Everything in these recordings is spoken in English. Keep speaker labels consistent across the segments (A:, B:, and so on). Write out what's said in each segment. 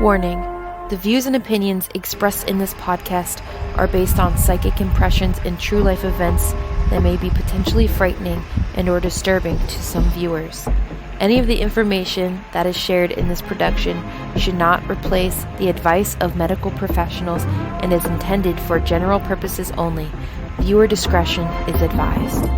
A: Warning: the views and opinions expressed in this podcast are based on psychic impressions and true life events that may be potentially frightening and or disturbing to some viewers. Any of the information that is shared in this production should not replace the advice of medical professionals and is intended for general purposes only. Viewer discretion is advised.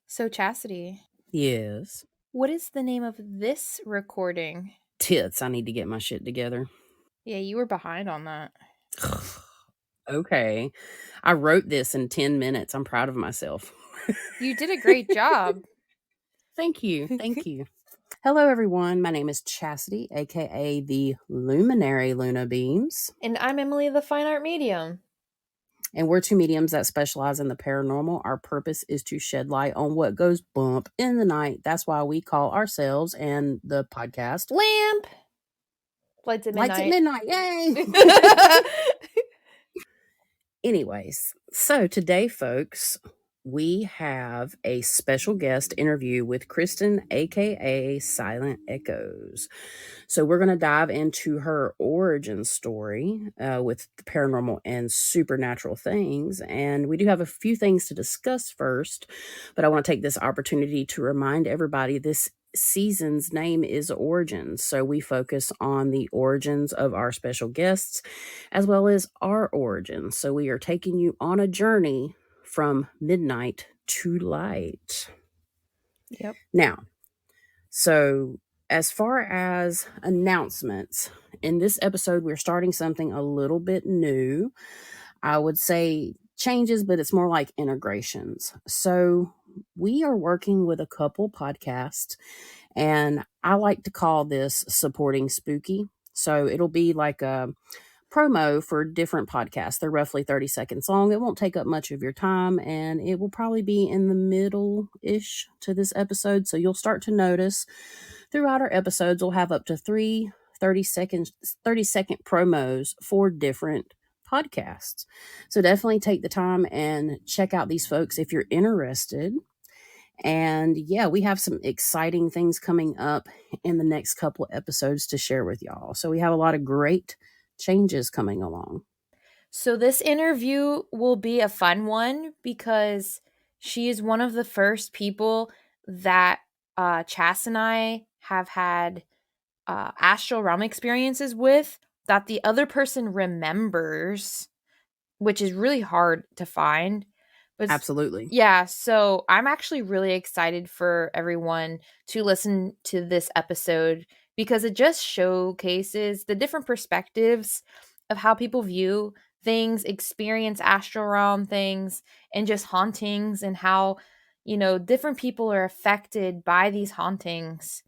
A: So, Chasity,
B: Yes.
A: what is the name of this recording?
B: Tits, I need to get my shit together.
A: Yeah, you were behind on that.
B: Okay. I wrote this in 10 minutes. I'm proud of myself.
A: You did a great job.
B: Thank you. Thank you. Hello, everyone. My name is Chasity, A.K.A. the Luminary Luna Beams.
A: And I'm Emily, the fine art medium.
B: And we're two mediums that specialize in the paranormal. Our purpose is to shed light on what goes bump in the night. That's why we call ourselves and the podcast
A: Lamp! Lights at midnight.
B: Yay! Anyways, so today, folks, we have a special guest interview with Kristen A.K.A. Silent Echoes. So we're going to dive into her origin story with the paranormal and supernatural things. And we do have a few things to discuss first, but I want to take this opportunity to remind everybody this season's name is Origins. So we focus on the origins of our special guests as well as our origins. So we are taking you on a journey from midnight to light.
A: Yep.
B: Now, so as far as announcements, in this episode, we're starting something a little bit new. I would say changes, but it's more like integrations. So we are working with a couple podcasts, and I like to call this Supporting Spooky. So it'll be like a promo for different podcasts. They're roughly 30 seconds long. It won't take up much of your time, and it will probably be in the middle-ish to this episode. So you'll start to notice throughout our episodes, we'll have up to 30-second promos for different podcasts. So definitely take the time and check out these folks if you're interested. And yeah, we have some exciting things coming up in the next couple episodes to share with y'all. So we have a lot of great changes coming along.
A: So this interview will be a fun one because she is one of the first people that Chas and I have had astral realm experiences with that the other person remembers, which is really hard to find. But
B: Absolutely.
A: yeah, so I'm actually really excited for everyone to listen to this episode because it just showcases the different perspectives of how people view things, experience astral realm things, and just hauntings, and how, different people are affected by these hauntings.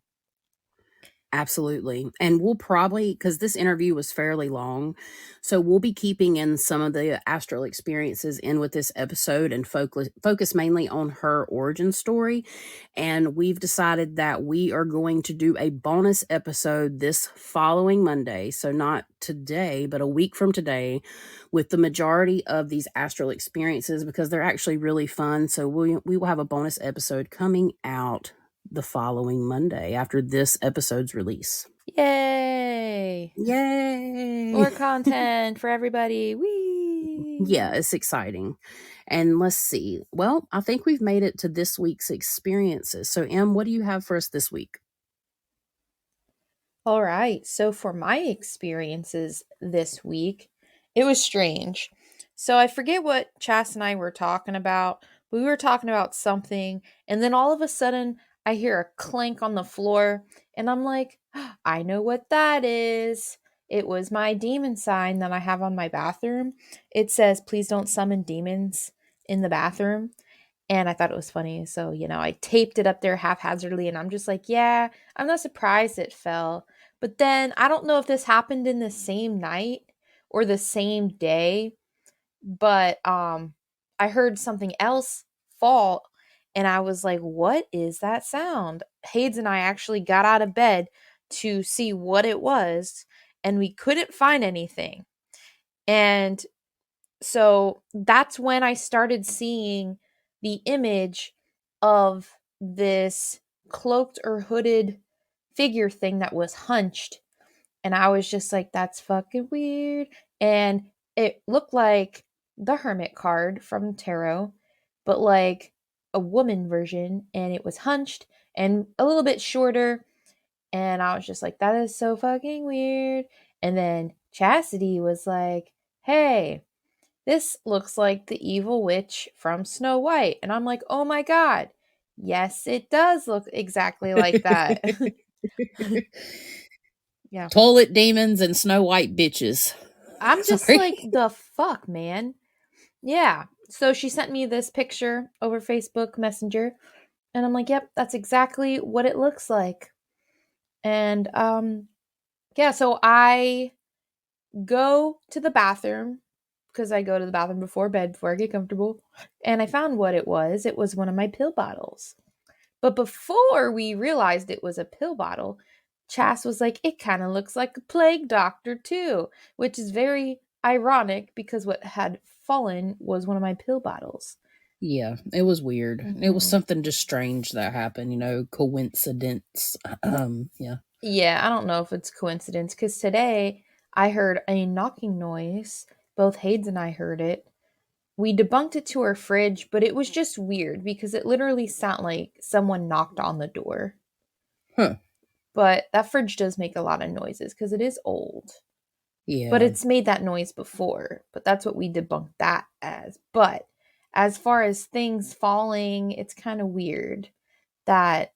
B: Absolutely. And we'll probably, because this interview was fairly long, so we'll be keeping in some of the astral experiences in with this episode and focus mainly on her origin story. And we've decided that we are going to do a bonus episode this following Monday. So not today, but a week from today, with the majority of these astral experiences because they're actually really fun. So we will have a bonus episode coming out the following Monday after this episode's release.
A: Yay! More content for everybody. Whee!
B: Yeah, it's exciting. And let's see. Well, I think we've made it to this week's experiences. So, Em, what do you have for us this week?
A: All right. So, for my experiences this week, it was strange. So, I forget what Chas and I were talking about. We were talking about something, and then all of a sudden, I hear a clank on the floor, and I'm like, I know what that is. It was my demon sign that I have on my bathroom. It says, please don't summon demons in the bathroom. And I thought it was funny. So, I taped it up there haphazardly, and I'm just like, yeah, I'm not surprised it fell. But then I don't know if this happened in the same night or the same day, but I heard something else fall, and I was like, what is that sound? Hades and I actually got out of bed to see what it was, and we couldn't find anything. And So that's when I started seeing the image of this cloaked or hooded figure thing that was hunched. And I was just like, that's fucking weird. And it looked like the Hermit card from tarot, but like a woman version. And it was hunched and a little bit shorter. And I was just like, that is so fucking weird. And then Chasity was like, hey, this looks like the evil witch from Snow White. And I'm like, oh my God. Yes, it does look exactly like that. Yeah.
B: Toilet demons and Snow White bitches.
A: I'm just
B: Sorry.
A: like, the fuck, man. Yeah. So she sent me this picture over Facebook Messenger. And I'm like, yep, that's exactly what it looks like. And yeah, so I go to the bathroom because I go to the bathroom before bed before I get comfortable. And I found what it was. It was one of my pill bottles. But before we realized it was a pill bottle, Chas was like, it kind of looks like a plague doctor too, which is very ironic because what had fallen was one of my pill bottles.
B: Yeah, it was weird. It was
A: Hmm.
B: something just strange that happened, coincidence. Yeah.
A: Yeah, I don't know if it's coincidence because today I heard a knocking noise. Both Hades and I heard it. We debunked it to our fridge, but it was just weird because it literally sounded like someone knocked on the door.
B: Huh.
A: But that fridge does make a lot of noises because it is old. But
B: Yeah.
A: it's made that noise before. But that's what we debunked that as. But as far as things falling, it's kind of weird that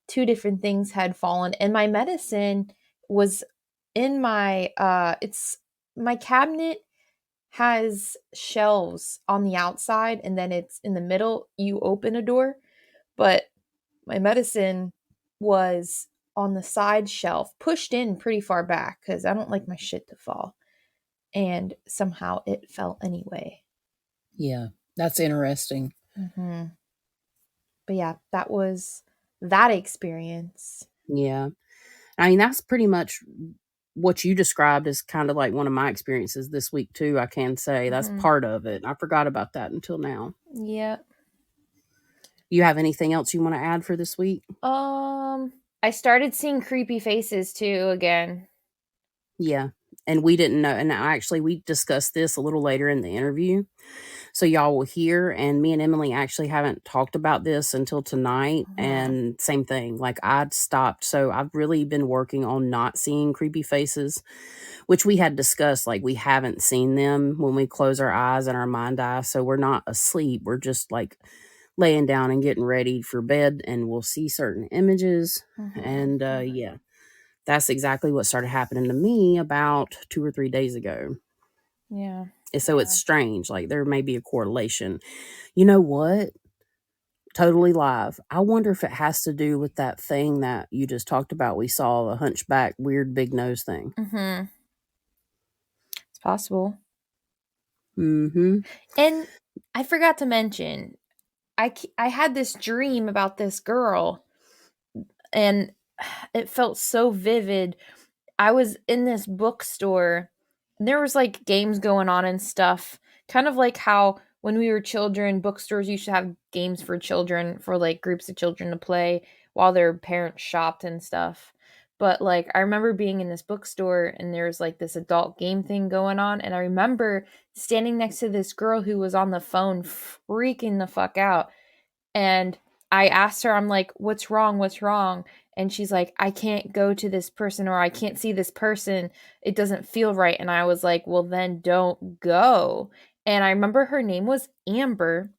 A: two different things had fallen. And my medicine was in my it's my cabinet has shelves on the outside and then it's in the middle. You open a door, but my medicine was on the side shelf, pushed in pretty far back because I don't like my shit to fall. And somehow it fell anyway.
B: Yeah. That's interesting.
A: Hmm. But yeah, that was that experience.
B: Yeah. I mean, that's pretty much what you described as kind of like one of my experiences this week too. I can say that's
A: Hmm.
B: part of it. I forgot about that until now.
A: Yeah.
B: You have anything else you want to add for this week?
A: Um, I started seeing creepy faces too again.
B: Yeah. And we didn't know. And actually, we discussed this a little later in the interview. So y'all will hear. And me and Emily actually haven't talked about this until tonight.
A: Hmm.
B: And same thing. Like I'd stopped. So I've really been working on not seeing creepy faces, which we had discussed. Like we haven't seen them when we close our eyes and our mind eye. So we're not asleep. We're just like laying down and getting ready for bed. And we'll see certain images.
A: Hmm.
B: And yeah. That's exactly what started happening to me about 2 or 3 days ago.
A: Yeah.
B: And so it's strange, like, there may be a correlation. You know what? Totally live. I wonder if it has to do with that thing that you just talked about. We saw the hunchback, weird big nose thing.
A: Hmm. It's possible.
B: Mhm.
A: And I forgot to mention, I had this dream about this girl, and it felt so vivid. I was in this bookstore, and there was like games going on and stuff, kind of like how when we were children, bookstores used to have games for children, for like groups of children to play while their parents shopped and stuff. But like I remember being in this bookstore and there's like this adult game thing going on, and I remember standing next to this girl who was on the phone freaking the fuck out. And I asked her, I'm like, what's wrong? What's wrong? And she's like, I can't go to this person, or I can't see this person. It doesn't feel right. And I was like, well, then don't go. And I remember her name was Amber,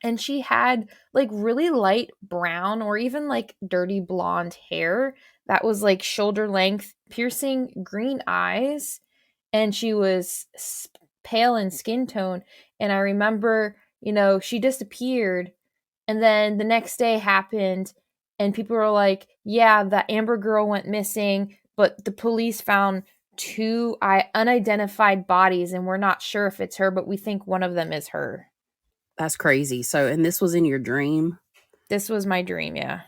A: and she had like really light brown or even like dirty blonde hair that was like shoulder length, piercing green eyes. And she was pale in skin tone. And I remember, she disappeared, and then the next day happened, and people were like, yeah, that Amber girl went missing, but the police found two unidentified bodies, and we're not sure if it's her, but we think one of them is her.
B: That's crazy. So and this was in your dream?
A: This was my dream, yeah.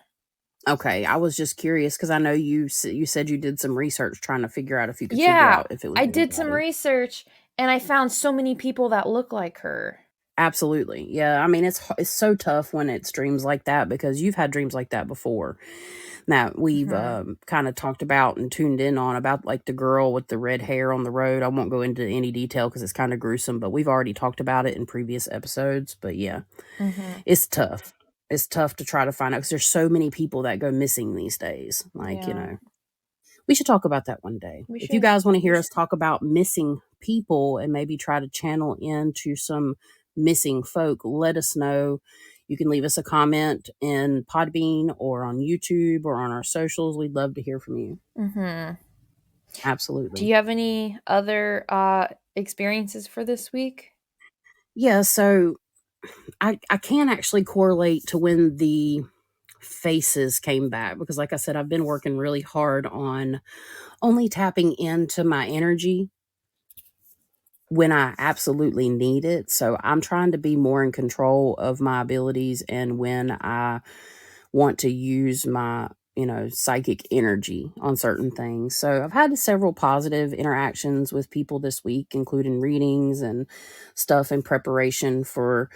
B: Okay, I was just curious because I know you said you did some research trying to figure out if you could figure
A: Yeah,
B: out if it was
A: I did some
B: anybody.
A: research, And I found so many people that look like her.
B: Absolutely. Yeah, I mean, it's so tough when it's dreams like that because you've had dreams like that before that we've,
A: Mhm.
B: kinda talked about and tuned in on about, like, the girl with the red hair on the road. I won't go into any detail because it's kinda gruesome, but we've already talked about it in previous episodes, but yeah,
A: Mhm.
B: it's tough. It's tough to try to find out because there's so many people that go missing these days, like,
A: Yeah,
B: we should talk about that one day.
A: we
B: If you
A: should.
B: guys wanna hear us talk about missing people and maybe try to channel into some missing folk, let us know. You can leave us a comment in Podbean or on YouTube or on our socials. We'd love to hear from you.
A: Mhm. Do
B: Absolutely.
A: you have any other experiences for this week?
B: Yeah, so I can actually correlate to when the faces came back because like I said, I've been working really hard on only tapping into my energy when I absolutely need it. So I'm trying to be more in control of my abilities and when I want to use my, psychic energy on certain things. So I've had several positive interactions with people this week, including readings and stuff in preparation for,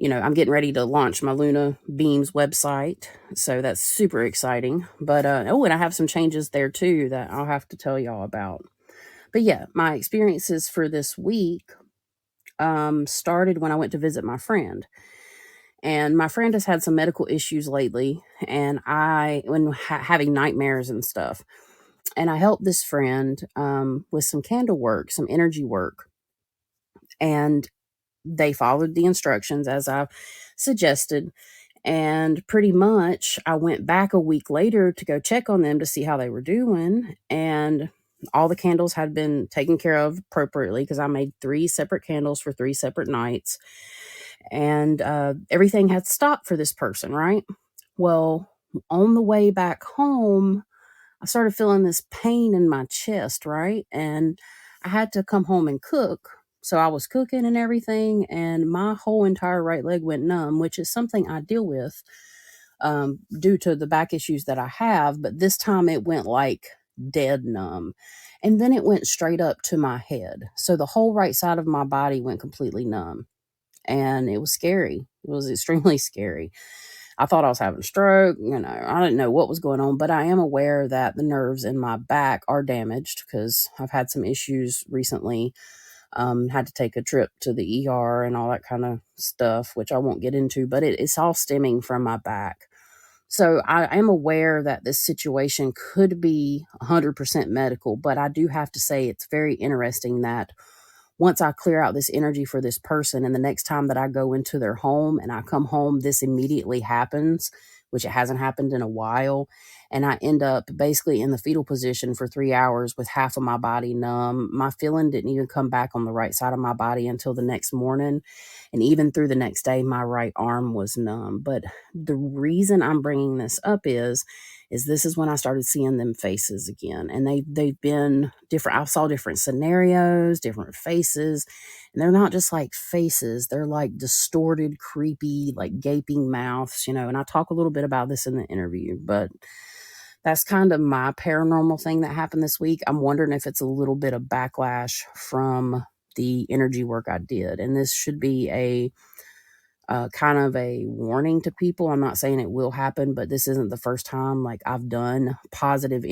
B: I'm getting ready to launch my Luna Beams website. So that's super exciting. But, oh, and I have some changes there too that I'll have to tell y'all about. But yeah, my experiences for this week started when I went to visit my friend. And my friend has had some medical issues lately, and when having nightmares and stuff. And I helped this friend with some candle work, some energy work. And they followed the instructions as I suggested. And pretty much, I went back a week later to go check on them to see how they were doing. And all the candles had been taken care of appropriately because I made 3 separate candles for 3 separate nights. And everything had stopped for this person, right? Well, on the way back home, I started feeling this pain in my chest, right? And I had to come home and cook. So I was cooking and everything, and my whole entire right leg went numb, which is something I deal with due to the back issues that I have. But this time it went like dead numb. And then it went straight up to my head. So the whole right side of my body went completely numb. And it was scary. It was extremely scary. I thought I was having a stroke. I didn't know what was going on, but I am aware that the nerves in my back are damaged because I've had some issues recently. Had to take a trip to the ER and all that kind of stuff, which I won't get into, but it's all stemming from my back. So I am aware that this situation could be 100% medical, but I do have to say it's very interesting that once I clear out this energy for this person and the next time that I go into their home and I come home, this immediately happens, which it hasn't happened in a while. And I end up basically in the fetal position for 3 hours with half of my body numb. My feeling didn't even come back on the right side of my body until the next morning. And even through the next day, my right arm was numb. But the reason I'm bringing this up is this is when I started seeing them faces again. And they've been different. I saw different scenarios, different faces, and they're not just like faces, they're like distorted, creepy, like gaping mouths, and I talk a little bit about this in the interview, but that's kind of my paranormal thing that happened this week. I'm wondering if it's a little bit of backlash from the energy work I did. And this should be a kind of a warning to people. I'm not saying it will happen, but this isn't the first time like I've done positive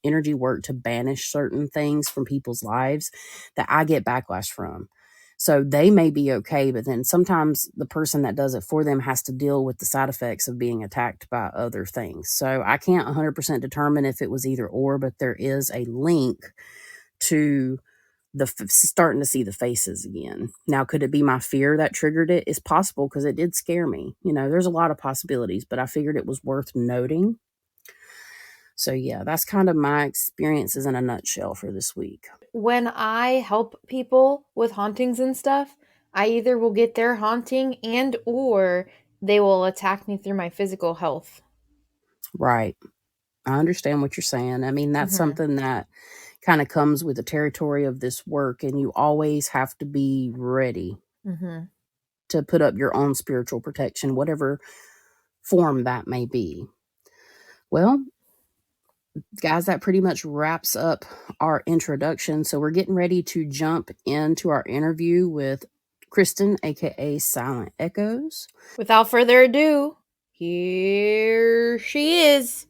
B: energy work to banish certain things from people's lives that I get backlash from. So they may be okay, but then sometimes the person that does it for them has to deal with the side effects of being attacked by other things. So I can't 100% determine if it was either or, but there is a link to starting to see the faces again. Now, could it be my fear that triggered it? It's possible because it did scare me. There's a lot of possibilities, but I figured it was worth noting. So, yeah, that's kind of my experiences in a nutshell for this week.
A: When I help people with hauntings and stuff, I either will get their haunting and or they will attack me through my physical health.
B: Right. I understand what you're saying. I mean, that's
A: Mhm.
B: something that kind of comes with the territory of this work, and you always have to be ready
A: Mhm.
B: to put up your own spiritual protection, whatever form that may be. Well, Guys, that pretty much wraps up our introduction. So we're getting ready to jump into our interview with Kristen, aka Silent Echoes.
A: Without further ado, here she is.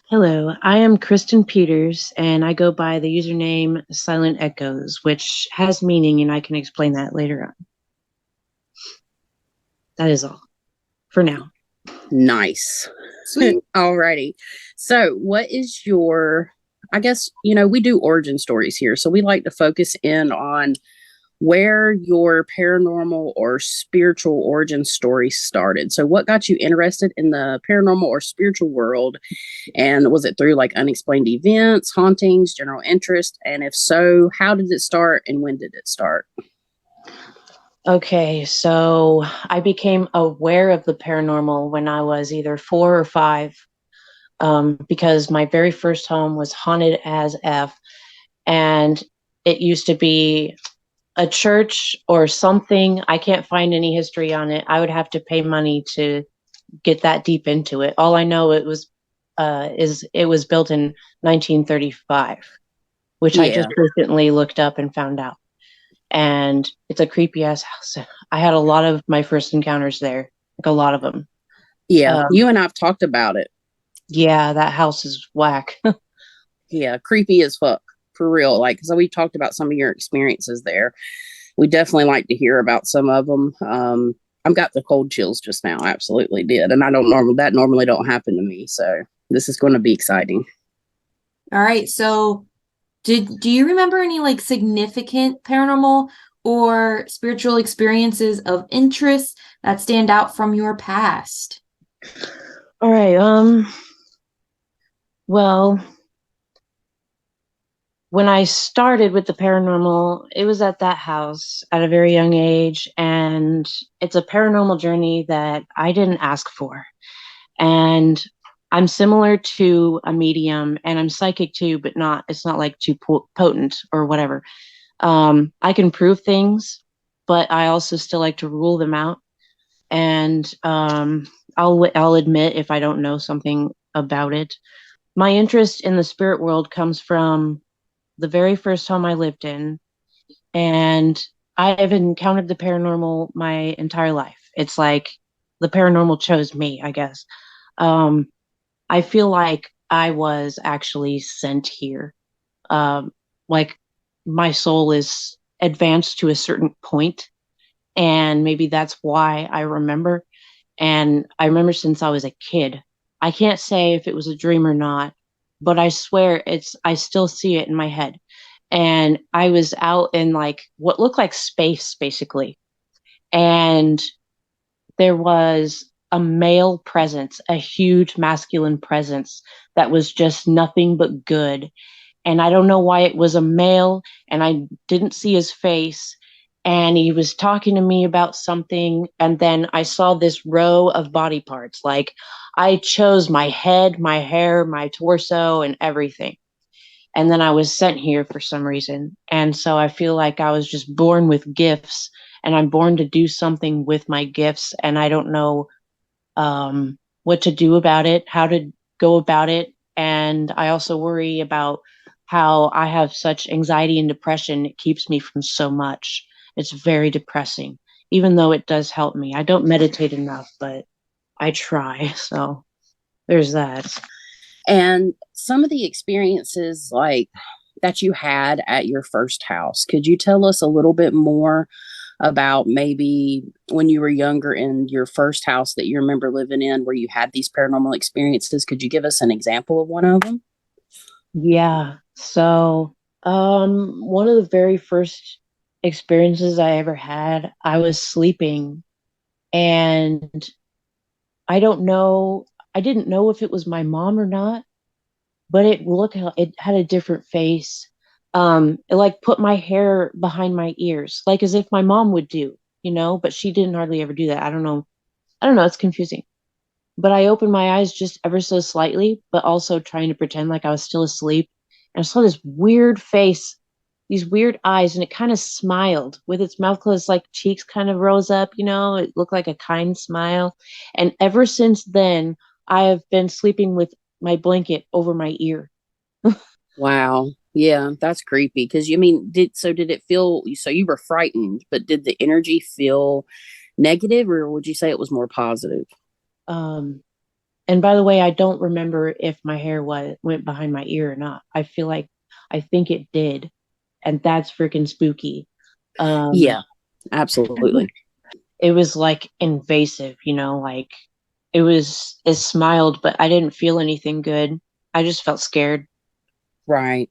C: Hello, I am Kristen Peters, and I go by the username Silent Echoes, which has meaning, and I can explain that later on. That is all for now.
B: Nice.
A: Sweet.
B: Alrighty. So, what is your, I guess, we do origin stories here. So, we like to focus in on where your paranormal or spiritual origin story started. So, what got you interested in the paranormal or spiritual world? And was it through like unexplained events, hauntings, general interest? And if so, how did it start and when did it start?
C: Okay, so I became aware of the paranormal when I was either 4 or 5, because my very first home was haunted as F, and it used to be a church or something. I can't find any history on it. I would have to pay money to get that deep into it. All I know is it was built in 1935, which I
B: Yeah.
C: just recently looked up and found out. And it's a creepy ass house. I had a lot of my first encounters there, like a lot of them.
B: Yeah.
C: Um,
B: You and I've talked about it.
C: yeah, that house is whack.
B: Yeah. Creepy as fuck. For real. Like, so we talked about some of your experiences there. We definitely like to hear about some of them. I've got the cold chills just now. I absolutely did. And I don't normally don't happen to me. So this is going to be exciting.
D: All right. So do you remember any like significant paranormal or spiritual experiences of interest that stand out from your past?
C: All right. Well, when I started with the paranormal, it was at that house at a very young age, and it's a paranormal journey that I didn't ask for. And I'm similar to a medium, and I'm psychic too, but it's not like too potent or whatever. I can prove things, but I also still like to rule them out. And I'll admit if I don't know something about it. My interest in the spirit world comes from the very first home I lived in, and I have encountered the paranormal my entire life. It's like the paranormal chose me, I guess. Um, I feel like I was actually sent here. Um, like my soul is advanced to a certain point, and maybe that's why I remember. And I remember since I was a kid. I can't say if it was a dream or not, but I swear I still see it in my head. And I was out in like what looked like space, basically. And there was a male presence, a huge masculine presence that was just nothing but good. And I don't know why it was a male, and I didn't see his face. And he was talking to me about something. And then I saw this row of body parts. Like I chose my head, my hair, my torso, and everything. And then I was sent here for some reason. And so I feel like I was just born with gifts, and I'm born to do something with my gifts. And I don't know what to do about it, how to go about it. And I also worry about how I have such anxiety and depression. It keeps me from so much. It's very depressing, even though it does help me. I don't meditate enough, but I try. So there's that.
B: And some of the experiences like that you had at your first house, could you tell us a little bit more about maybe when you were younger in your first house that you remember living in where you had these paranormal experiences? Could you give us an example of one of them?
C: Yeah. So, one of the very first experiences I ever had, I was sleeping, and I don't know, I didn't know if it was my mom or not, but it had a different face. It like put my hair behind my ears, like as if my mom would do, but she didn't hardly ever do that. I don't know. I don't know. It's confusing. But I opened my eyes just ever so slightly, but also trying to pretend like I was still asleep. And I saw this weird face these weird eyes, and it kind of smiled with its mouth closed, like cheeks kind of rose up, it looked like a kind smile. And ever since then, I have been sleeping with my blanket over my ear.
B: Wow. Yeah, that's creepy. Because you mean, did it feel, so you were frightened, but did the energy feel negative, or would you say it was more positive?
C: Um, and by the way, I don't remember if my hair went behind my ear or not. I think it did, and that's freaking spooky. Um,
B: Yeah, absolutely.
C: it was like invasive, like it smiled, but I didn't feel anything good. I just felt scared.
B: Right.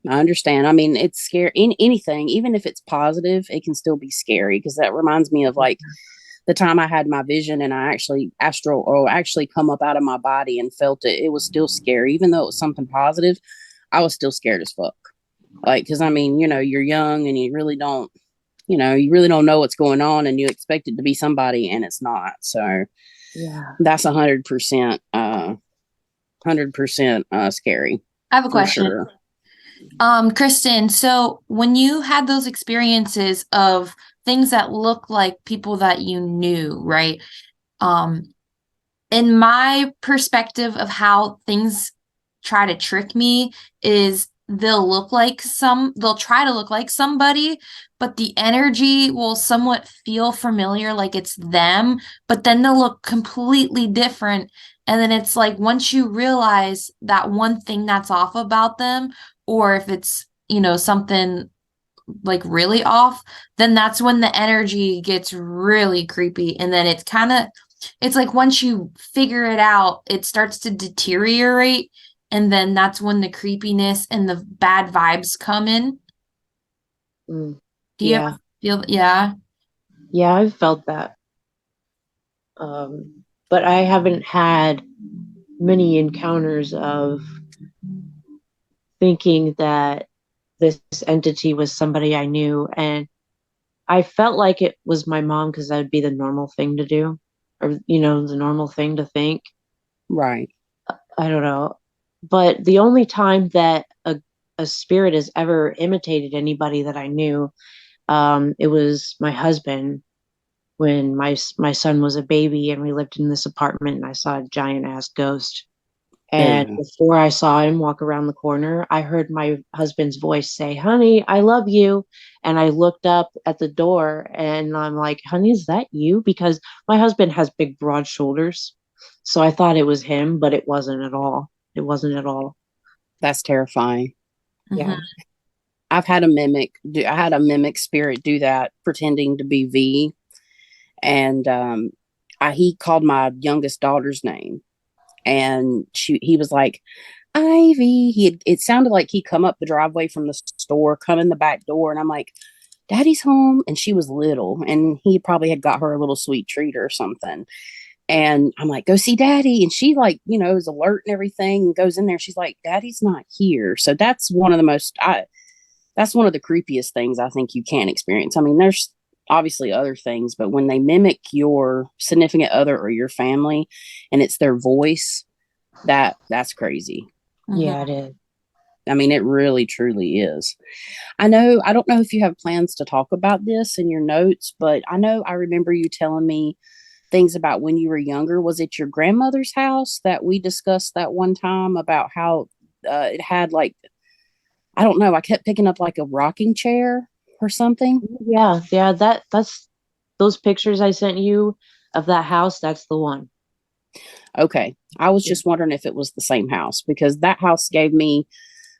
B: I understand. I mean, it's scary. Anything, even if it's positive, it can still be scary, because that reminds me of like the time I had my vision and I actually come up out of my body and felt it. It was still scary, even though it was something positive. I was still scared as fuck. Like, because I mean, you're young and you really don't know what's going on, and you expect it to be somebody and it's not. So
C: Yeah.
B: that's 100% scary
D: I have a
B: for
D: question.
B: sure.
D: Kristen, so when you had those experiences of things that look like people that you knew, right? Um, in my perspective of how things try to trick me is they'll try to look like somebody, but the energy will somewhat feel familiar, like it's them, but then they'll look completely different. And then it's like once you realize that one thing that's off about them, or if it's, something like really off, then that's when the energy gets really creepy. And then it's like once you figure it out, it starts to deteriorate. And then that's when the creepiness and the bad vibes come in.
C: Mm,
D: Do you
C: yeah.
D: ever feel, yeah?
C: Yeah, I've felt that. But I haven't had many encounters of thinking that this entity was somebody I knew. And I felt like it was my mom because that would be the normal thing to do, or, the normal thing to think.
B: Right.
C: I don't know. But the only time that a spirit has ever imitated anybody that I knew, it was my husband when my son was a baby and we lived in this apartment and I saw a giant ass ghost. And
B: Yeah.
C: before I saw him walk around the corner, I heard my husband's voice say, "Honey, I love you." And I looked up at the door and I'm like, "Honey, is that you?" Because my husband has big, broad shoulders. So I thought it was him, but it wasn't at all. It wasn't at all.
B: That's terrifying.
C: Yeah.
D: Hmm.
B: I had a mimic spirit do that, pretending to be V. And he called my youngest daughter's name, and he was like, Ivy. It sounded like he come up the driveway from the store, come in the back door, and I'm like, Daddy's home. And she was little, and he probably had got her a little sweet treat or something. And I'm like, go see Daddy. And she, like, is alert and everything, and goes in there. She's like, Daddy's not here. So that's one of the creepiest things I think you can experience. I mean, there's obviously other things, but when they mimic your significant other or your family and it's their voice, that's crazy.
D: Hmm.
C: Yeah, it is.
B: I mean, it really truly is. I don't know if you have plans to talk about this in your notes, but I remember you telling me things about when you were younger. Was it your grandmother's house that we discussed that one time about how it had, like, I don't know, I kept picking up like a rocking chair or something?
C: Yeah, yeah, that's those pictures I sent you of that house, that's the one.
B: Okay. I was
C: Yeah.
B: just wondering if it was the same house, because that house gave me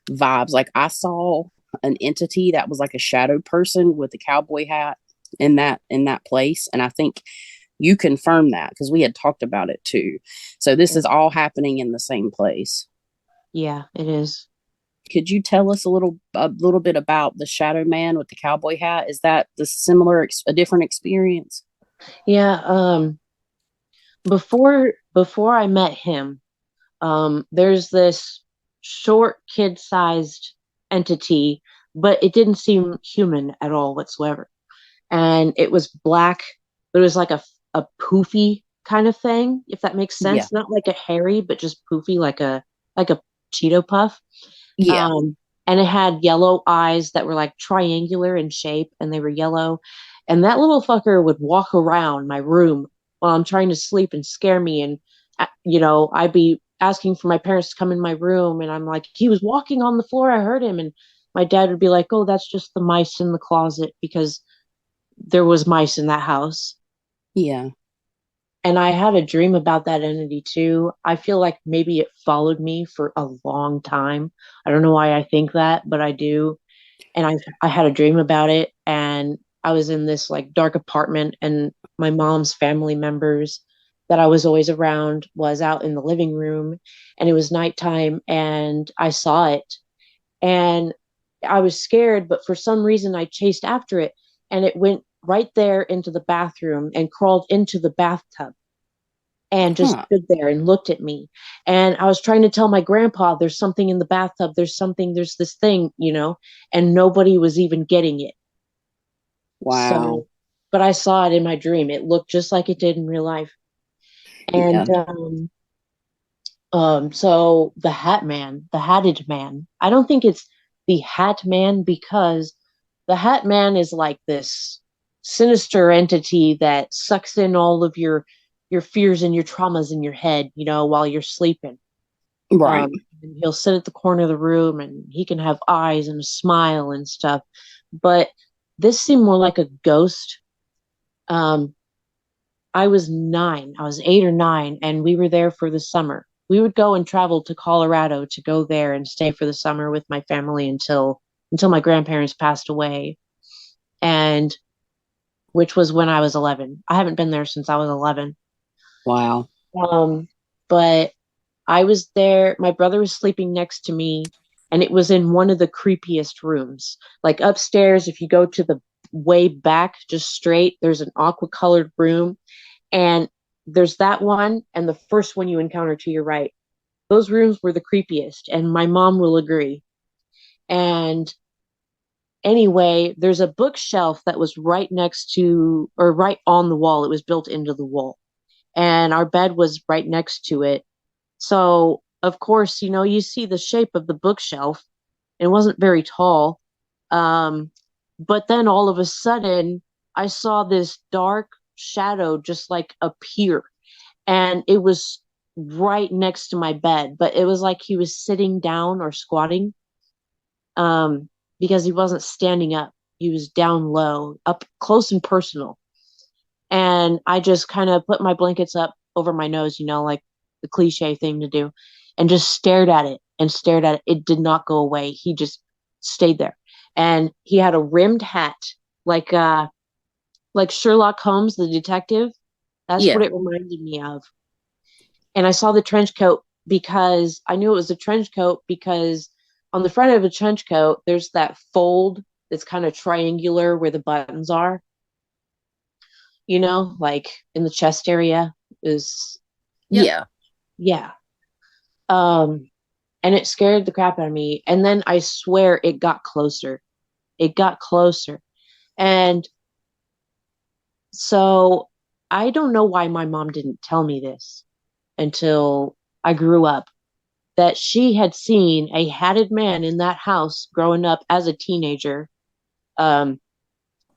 B: vibes. Like, I saw an entity that was like a shadow person with a cowboy hat in that place. And I think you confirmed that because we had talked about it too. So this is all happening in the same place.
C: Yeah, it is.
B: Could you tell us a little bit about the shadow man with the cowboy hat? Is that a different experience?
C: Yeah, before I met him, there's this short kid-sized entity, but it didn't seem human at all whatsoever. And it was black, but it was like a poofy kind of thing, if that makes
B: Yeah.
C: sense. Not like a hairy, but just poofy, like a Cheeto puff.
B: Yeah.
C: and it had yellow eyes that were like triangular in shape, and they were yellow. And that little fucker would walk around my room while I'm trying to sleep and scare me. And, I'd be asking for my parents to come in my room, and I'm like, he was walking on the floor. I heard him. And my dad would be like, oh, that's just the mice in the closet, because there was mice in that house.
B: Yeah.
C: And I had a dream about that entity too. I feel like maybe it followed me for a long time. I don't know why I think that, but I do. And I had a dream about it, and I was in this like dark apartment, and my mom's family members that I was always around was out in the living room, and it was nighttime, and I saw it, and I was scared, but for some reason I chased after it, and it went right there into the bathroom and crawled into the bathtub and just
B: Huh.
C: stood there and looked at me. And I was trying to tell my grandpa, there's something in the bathtub, there's this thing, and nobody was even getting it.
B: Wow.
C: So, but I saw it in my dream. It looked just like it did in real life.
B: Yeah.
C: And so the the Hatted Man. I don't think it's the Hat Man, because the Hat Man is like this sinister entity that sucks in all of your fears and your traumas in your head, while you're sleeping.
B: Right.
C: And he'll sit at the corner of the room, and he can have eyes and a smile and stuff. But this seemed more like a ghost. Um, I was 9, I was 8 or 9, and we were there for the summer. We would go and travel to Colorado to go there and stay for the summer with my family until my grandparents passed away, and which was when I was 11. I haven't been there since I was 11.
B: Wow.
C: But I was there. My brother was sleeping next to me, and it was in one of the creepiest rooms. Like upstairs, if you go to the way back, just straight, there's an aqua colored room, and there's that one, and the first one you encounter to your right. Those rooms were the creepiest, and my mom will agree. And anyway, there's a bookshelf that was right next to, or right on the wall. It was built into the wall, and our bed was right next to it. So, of course, you see the shape of the bookshelf. It wasn't very tall. Um, but then all of a sudden, I saw this dark shadow just like appear, and it was right next to my bed, but it was like he was sitting down or squatting, because he wasn't standing up. He was down low, up close and personal. And I just kind of put my blankets up over my nose, like the cliche thing to do, and just stared at it and stared at it. It did not go away. He just stayed there. And he had a rimmed hat, like like Sherlock Holmes, the detective. That's what
B: Yeah.
C: it reminded me of. And I saw the trench coat, because I knew it was a trench coat, because on the front of a trench coat, there's that fold that's kind of triangular where the buttons are, like in the chest area is,
A: Yep.
B: Yeah.
C: yeah. Um, and it scared the crap out of me. And then I swear it got closer. It got closer. And so I don't know why my mom didn't tell me this until I grew up, that she had seen a hatted man in that house growing up as a teenager. Um,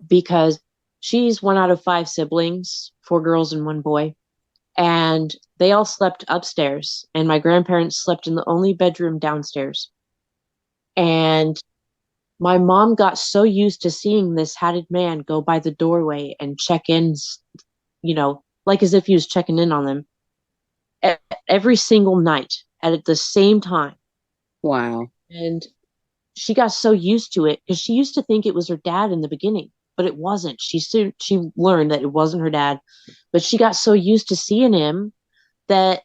C: because she's one out of 5 siblings, 4 girls and 1 boy. And they all slept upstairs, and my grandparents slept in the only bedroom downstairs. And my mom got so used to seeing this hatted man go by the doorway and check in, like as if he was checking in on them, every single night at the same time.
B: Wow.
C: And she got so used to it, because she used to think it was her dad in the beginning, but it wasn't. She learned that it wasn't her dad, but she got so used to seeing him that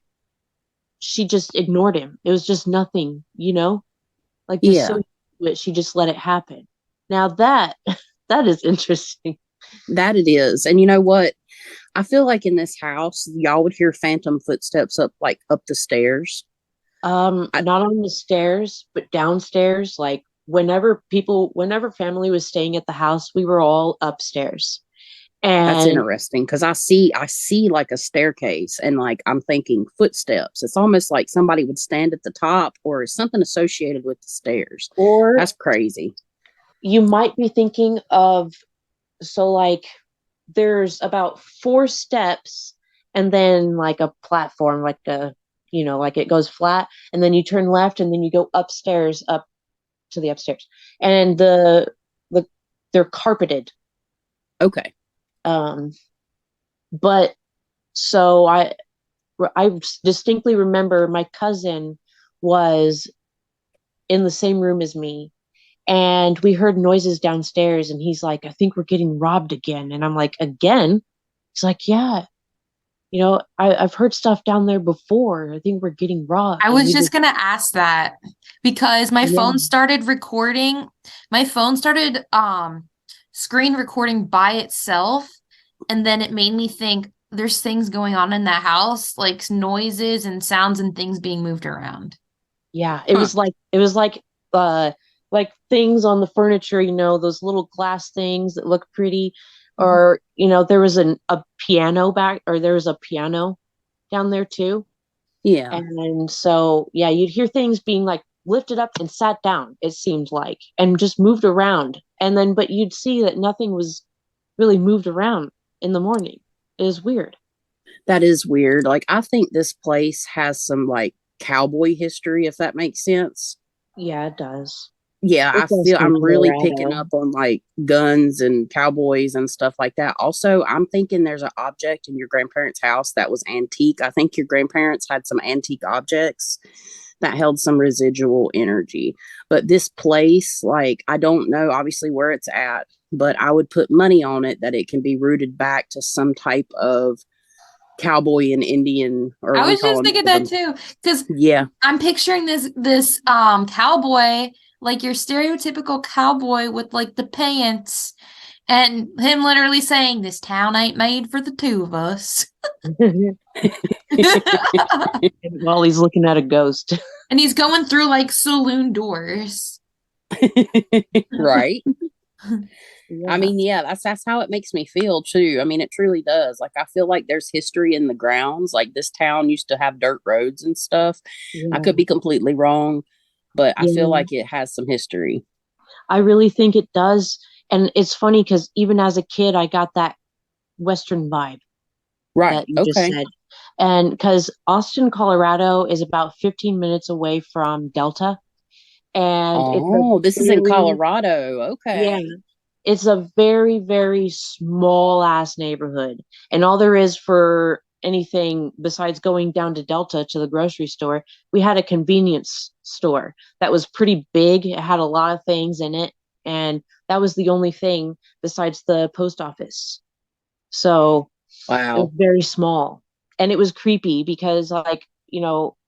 C: she just ignored him. It was just nothing, like just
B: Yeah.
C: so she just let it happen. Now that that is interesting.
B: That it is. And you know what? I feel like in this house, y'all would hear phantom footsteps up the stairs. I,
C: Not on the stairs, but downstairs. Like whenever family was staying at the house, we were all upstairs.
B: That's
C: And
B: interesting because I see like a staircase and like I'm thinking footsteps. It's almost like somebody would stand at the top or something associated with the stairs.
C: or
B: That's crazy.
C: you might be thinking of, so like there's about 4 steps and then like a platform, like a, like it goes flat, and then you turn left and then you go upstairs, up to the upstairs. And the they're carpeted.
B: Okay.
C: Um but so I distinctly remember my cousin was in the same room as me, and we heard noises downstairs, and he's like, I think we're getting robbed again. And I'm like, again? He's like, yeah, I've heard stuff down there before. I think we're getting robbed.
D: I
C: And
D: was
C: we
D: just
C: just,
D: gonna ask that because my
C: yeah,
D: phone started recording. My phone started screen recording by itself, and then it made me think there's things going on in that house, like noises and sounds and things being moved around.
C: yeah,
B: Huh.
C: it was like things on the furniture, those little glass things that look pretty.
D: Mhm.
C: Or, there was a piano back, or there was a piano down there too.
B: Yeah.
C: And so, yeah, you'd hear things being like lifted up and sat down, it seemed like, and just moved around. And then, but you'd see that nothing was really moved around in the morning. It was weird.
B: That is weird. Like I think this place has some like cowboy history, if that makes sense.
C: Yeah, it does.
B: Yeah,
C: It
B: I
C: does
B: feel
C: from
B: I'm really picking
C: Colorado.
B: up on like guns and cowboys and stuff like that. Also, I'm thinking there's an object in your grandparents' house that was antique. I think your grandparents had some antique objects that held some residual energy. But this place, like, I don't know obviously where it's at, but I would put money on it that it can be rooted back to some type of cowboy and Indian, or
D: I
B: we
D: was
B: call
D: just
B: them
D: thinking that
B: urban.
D: too, because
B: Yeah.
D: I'm picturing this cowboy, like your stereotypical cowboy with like the pants, and him literally saying, "This town ain't made for the two of us."
C: While he's looking at a ghost.
D: And he's going through like saloon doors.
B: Right. I
C: Yeah,
B: mean, yeah, that's how it makes me feel too. I mean, it truly does. Like I feel like there's history in the grounds. Like this town used to have dirt roads and stuff. I
C: yeah,
B: could be completely wrong, but I feel
C: yeah.
B: like it has some history.
C: I really think it does. And it's funny because even as a kid, I got that Western vibe
B: Right.
C: that you just
B: Okay.
C: said. And because Austin, Colorado is about 15 minutes away from Delta. And it's a
B: Oh, this is in
C: very,
B: Colorado.
C: yeah,
B: Okay.
C: it's a very, very small ass neighborhood. And all there is for anything besides going down to Delta to the grocery store, we had a convenience store that was pretty big. It had a lot of things in it. And that was the only thing besides the post office. So it was
B: Wow.
C: very small. And it was creepy because, like,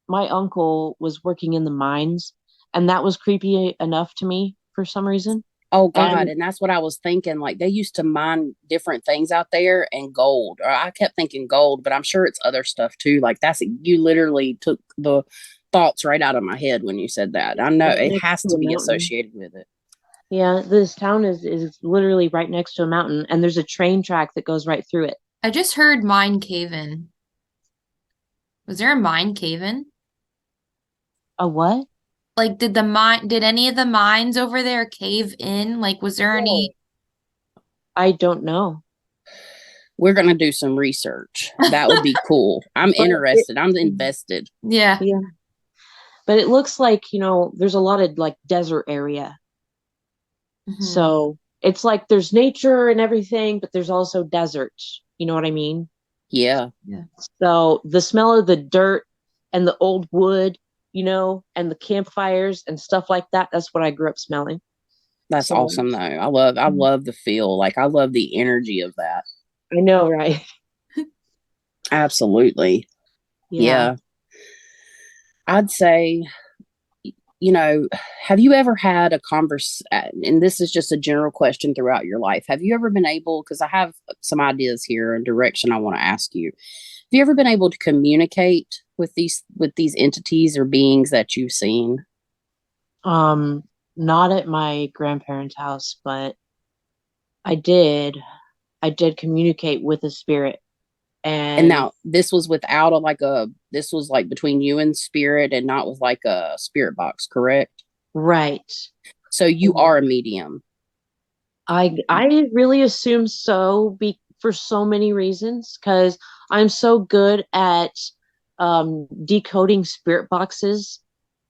C: my uncle was working in the mines, and that was creepy enough to me for some reason.
B: Oh God,
C: And
B: and that's what I was thinking. Like they used to mine different things out there and gold. Or I kept thinking gold, but I'm sure it's other stuff too. Like that's you literally took the thoughts right out of my head when you said that. I know
C: right
B: it
C: next
B: has
C: to
B: to
C: a
B: be
C: mountain.
B: associated with it.
C: Yeah, this town is literally right next to a mountain, and there's a train track that goes right through it.
D: I just heard mine cave-in. Was there a mine cave-in?
C: A what?
D: Like, did any of the mines over there cave in? Like, was there
C: Oh,
D: any?
C: I don't know.
B: We're gonna do some research. That would be cool. I'm
C: But it,
B: interested. I'm invested.
D: Yeah.
C: yeah, but it looks like, there's a lot of like desert area.
D: Hmm.
C: So it's like there's nature and everything, but there's also desert. You know what I mean?
B: Yeah,
D: Yeah.
C: So the smell of the dirt and the old wood, and the campfires and stuff like that, that's what I grew up smelling.
B: that's
C: So
B: awesome though. I love the feel. Like I love the energy of that.
C: I know, right?
B: Absolutely.
C: Yeah.
B: Yeah. I'd say, have you ever had a converse? And this is just a general question throughout your life. Have you ever been able, because I have some ideas here and direction I want to ask you. Have you ever been able to communicate with these entities or beings that you've seen?
C: Not at my grandparents' house, but I did. I did communicate with a spirit.
B: And
C: And
B: now this was without this was like between you and spirit and not with like a spirit box, correct?
C: right.
B: So you are a medium.
C: I really assume so for so many reasons because I'm so good at decoding spirit boxes,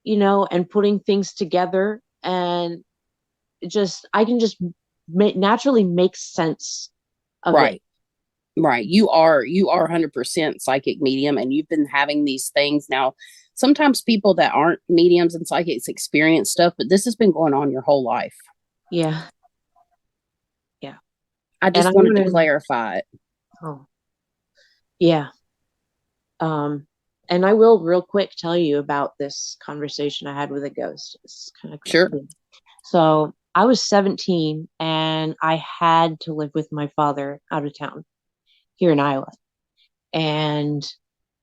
C: and putting things together, and just I can just naturally make sense of it.
B: Right. Right. You are 100% psychic medium, and you've been having these things now. Sometimes people that aren't mediums and psychics experience stuff, but this has been going on your whole life.
C: Yeah, yeah.
B: I
C: And I
B: just wanted
C: want
B: to
C: to.
B: clarify it.
C: Oh, yeah. Um, and I will real quick tell you about this conversation I had with a ghost. It's kind of
B: Sure.
C: cool. So I was 17 and I had to live with my father out of town here in Iowa. And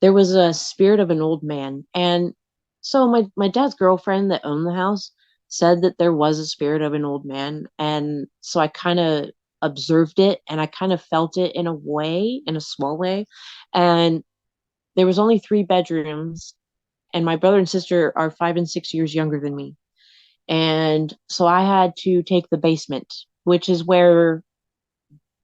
C: there was a spirit of an old man. And so my dad's girlfriend that owned the house said that there was a spirit of an old man. And so I kind of observed it and I kind of felt it in a way, in a small way. And there was only 3 bedrooms, and my brother and sister are 5 and 6 years younger than me. And so I had to take the basement, which is where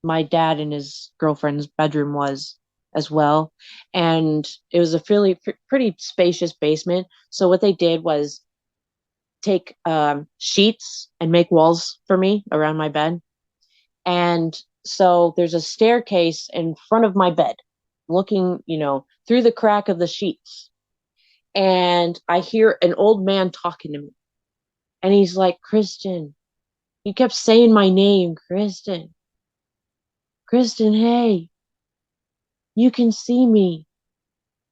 C: my dad and his girlfriend's bedroom was as well. And it was a pretty spacious basement. So what they did was take sheets and make walls for me around my bed. And so there's a staircase in front of my bed, looking, through the crack of the sheets. And I hear an old man talking to me. And he's like, Kristen. He kept saying my name, Kristen. Kristen, hey, you can see me.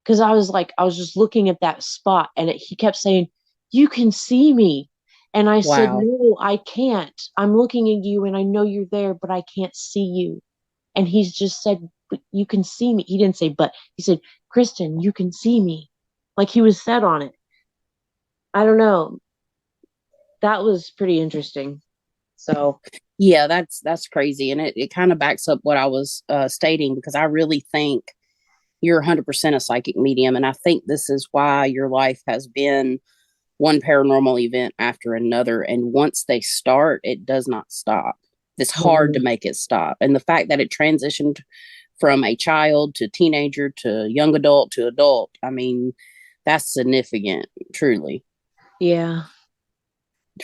C: Because I was just looking at that spot, and he kept saying, you can see me. And I said,
B: Wow.
C: no, I can't. I'm looking at you and I know you're there, but I can't see you. And he's just said, but you can see me. He didn't say, but he said, Kristen, you can see me. Like he was set on it. I don't know. That was pretty interesting. So,
B: Yeah, that's crazy. And it kind of backs up what I was stating, because I really think you're 100% a psychic medium. And I think this is why your life has been one paranormal event after another. And once they start, it does not stop. It's hard to make it stop. And the fact that it transitioned from a child to teenager to young adult to adult, I mean, that's significant, truly,
C: yeah.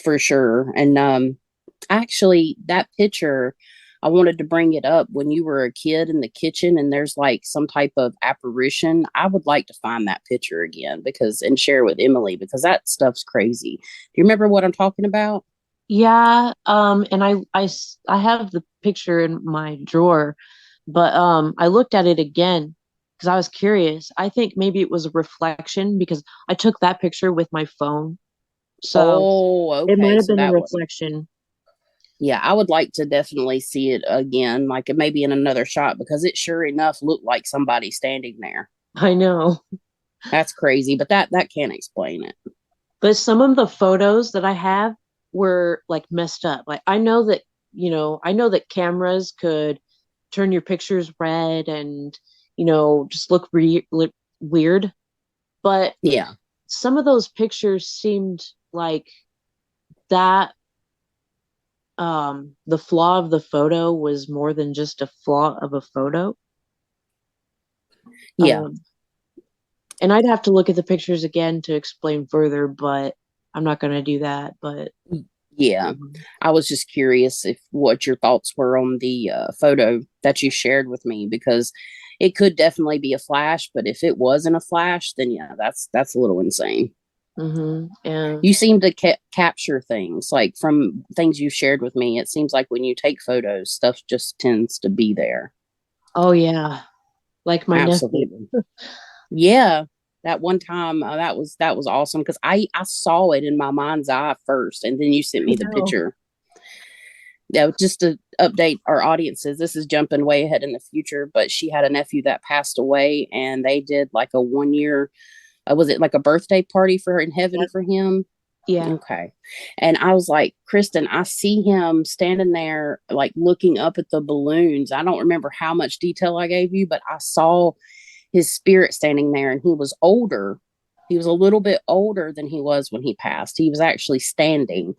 B: for sure. And actually, that picture, I wanted to bring it up when you were a kid in the kitchen and there's like some type of apparition. I would like to find that picture again and share with Emily, because that stuff's crazy. Do you remember what I'm talking about?
C: Yeah. And I have the picture in my drawer, but I looked at it again because I was curious. I think maybe it was a reflection because I took that picture with my phone. So
B: Oh,
C: it might
B: okay.
C: have
B: So
C: been a
B: that one.
C: reflection.
B: Yeah, I would like to definitely see it again, like it maybe in another shot, because it sure enough looked like somebody standing there.
C: I know.
B: That's crazy, but that can't explain it.
C: But some of the photos that I have were like messed up. Like I know that cameras could turn your pictures red and, just look weird. But
B: Yeah.
C: some of those pictures seemed like that the flaw of the photo was more than just a flaw of a photo.
B: Yeah.
C: Um, and I'd have to look at the pictures again to explain further, but I'm not going to do that. But
B: Yeah. I was just curious if what your thoughts were on the photo that you shared with me, because it could definitely be a flash, but if it wasn't a flash, then yeah, that's a little insane.
C: Yeah.
B: You seem to capture things like from things you shared with me. It seems like when you take photos, stuff just tends to be there.
C: Oh yeah, like my nephew.
B: Absolutely. Yeah. That one time, that was awesome, because I saw it in my mind's eye first, and then you sent
C: I
B: me the
C: know.
B: picture. Yeah, just to update our audiences, this is jumping way ahead in the future, but she had a nephew that passed away, and they did like a 1 year, was it like a birthday party for her in heaven
C: Yep.
B: for him?
C: Yeah.
B: Okay. And I was like, Kristen, I see him standing there, like looking up at the balloons. I don't remember how much detail I gave you, but I saw his spirit standing there, and he was older. He was a little bit older than he was when he passed. He was actually standing,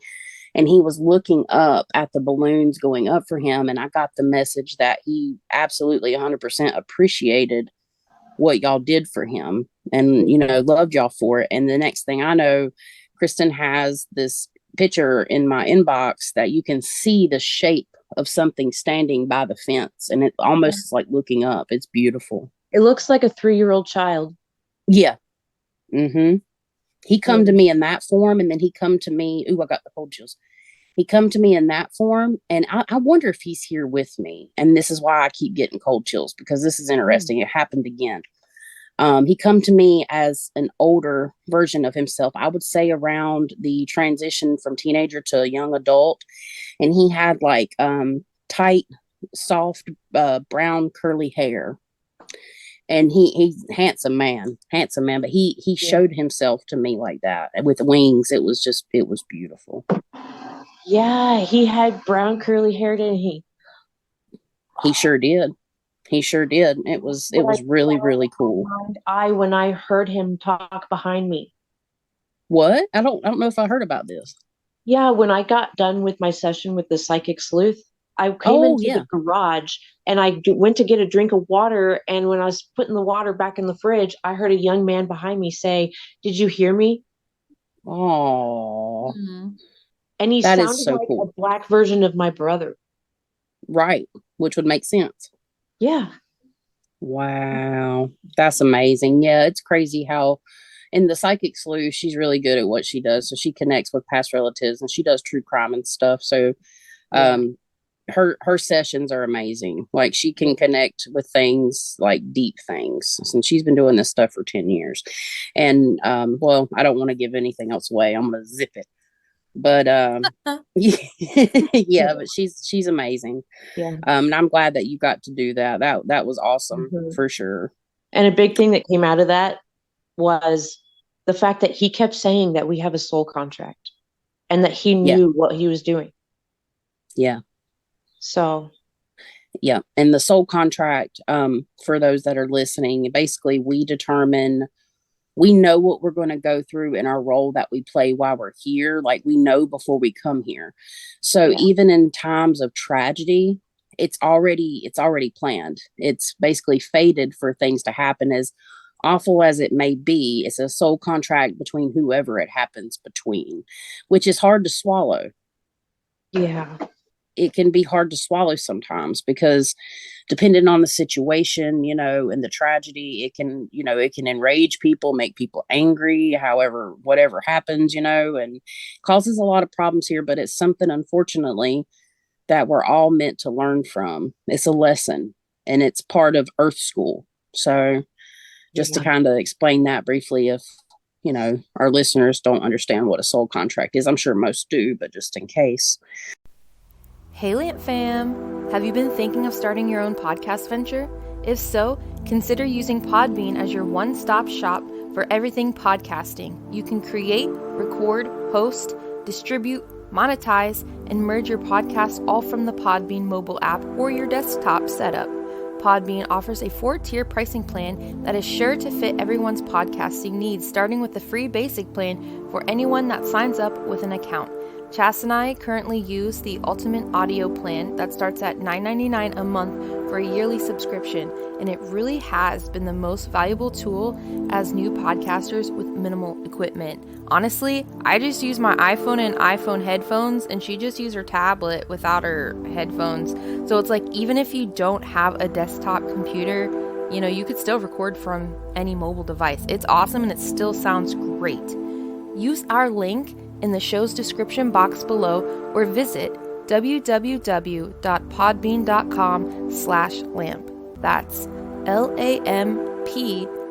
B: and he was looking up at the balloons going up for him. And I got the message that he absolutely 100% appreciated what y'all did for him and, loved y'all for it. And the next thing I know, Kristen has this picture in my inbox that you can see the shape of something standing by the fence. And it almost is like looking up. It's beautiful.
C: It looks like a 3-year-old child.
B: Yeah. Mm-hmm. He come to me in that form, and then he come to me. Ooh, I got the cold chills. He come to me in that form, and I wonder if he's here with me. And this is why I keep getting cold chills, because this is interesting. It happened again. He come to me as an older version of himself. I would say around the transition from teenager to young adult, and he had like tight, soft, brown curly hair. And he's handsome man, but he showed himself to me like that with wings. It was beautiful.
C: Yeah, he had brown curly hair, didn't he?
B: He sure did. It was really, really cool.
C: When I heard him talk behind me.
B: What? I don't know if I heard about this.
C: Yeah, when I got done with my session with the psychic sleuth, I came into the garage and I went to get a drink of water. And when I was putting the water back in the fridge, I heard a young man behind me say, "Did you hear me?"
B: Oh,
C: and he sounded so like cool. A black version of my brother.
B: Right, which would make sense.
C: Yeah.
B: Wow, that's amazing. Yeah, it's crazy how in the psychic sleuth, she's really good at what she does. So she connects with past relatives, and she does true crime and stuff. So her sessions are amazing. Like, she can connect with things, like deep things, since she's been doing this stuff for 10 years. And well, I don't want to give anything else away. I'm gonna zip it. But yeah, but she's amazing.
C: Yeah.
B: And I'm glad that you got to do that. That was awesome for sure.
C: And a big thing that came out of that was the fact that he kept saying that we have a soul contract and that he knew what he was doing.
B: Yeah.
C: So.
B: Yeah. And the soul contract, for those that are listening, basically we know what we're going to go through in our role that we play while we're here. Like, we know before we come here. So even in times of tragedy, it's already planned. It's basically fated for things to happen. As awful as it may be, it's a soul contract between whoever it happens between, which is hard to swallow.
C: Yeah.
B: It can be hard to swallow sometimes, because depending on the situation, and the tragedy, it can enrage people, make people angry, whatever happens, and causes a lot of problems here. But it's something, unfortunately, that we're all meant to learn from. It's a lesson, and it's part of Earth School. So just to kind of explain that briefly, if our listeners don't understand what a soul contract is, I'm sure most do, but just in case.
A: Hey Lamp fam! Have you been thinking of starting your own podcast venture? If so, consider using Podbean as your one-stop shop for everything podcasting. You can create, record, host, distribute, monetize, and merge your podcast all from the Podbean mobile app or your desktop setup. Podbean offers a 4-tier pricing plan that is sure to fit everyone's podcasting needs, starting with the free basic plan for anyone that signs up with an account. Chas and I currently use the Ultimate Audio plan that starts at $9.99 a month for a yearly subscription, and it really has been the most valuable tool as new podcasters with minimal equipment. Honestly, I just use my iPhone and iPhone headphones, and she just used her tablet without her headphones. So it's like, even if you don't have a desktop computer, you could still record from any mobile device. It's awesome, and it still sounds great. Use our link in the show's description box below, or visit www.podbean.com/lamp. That's LAMP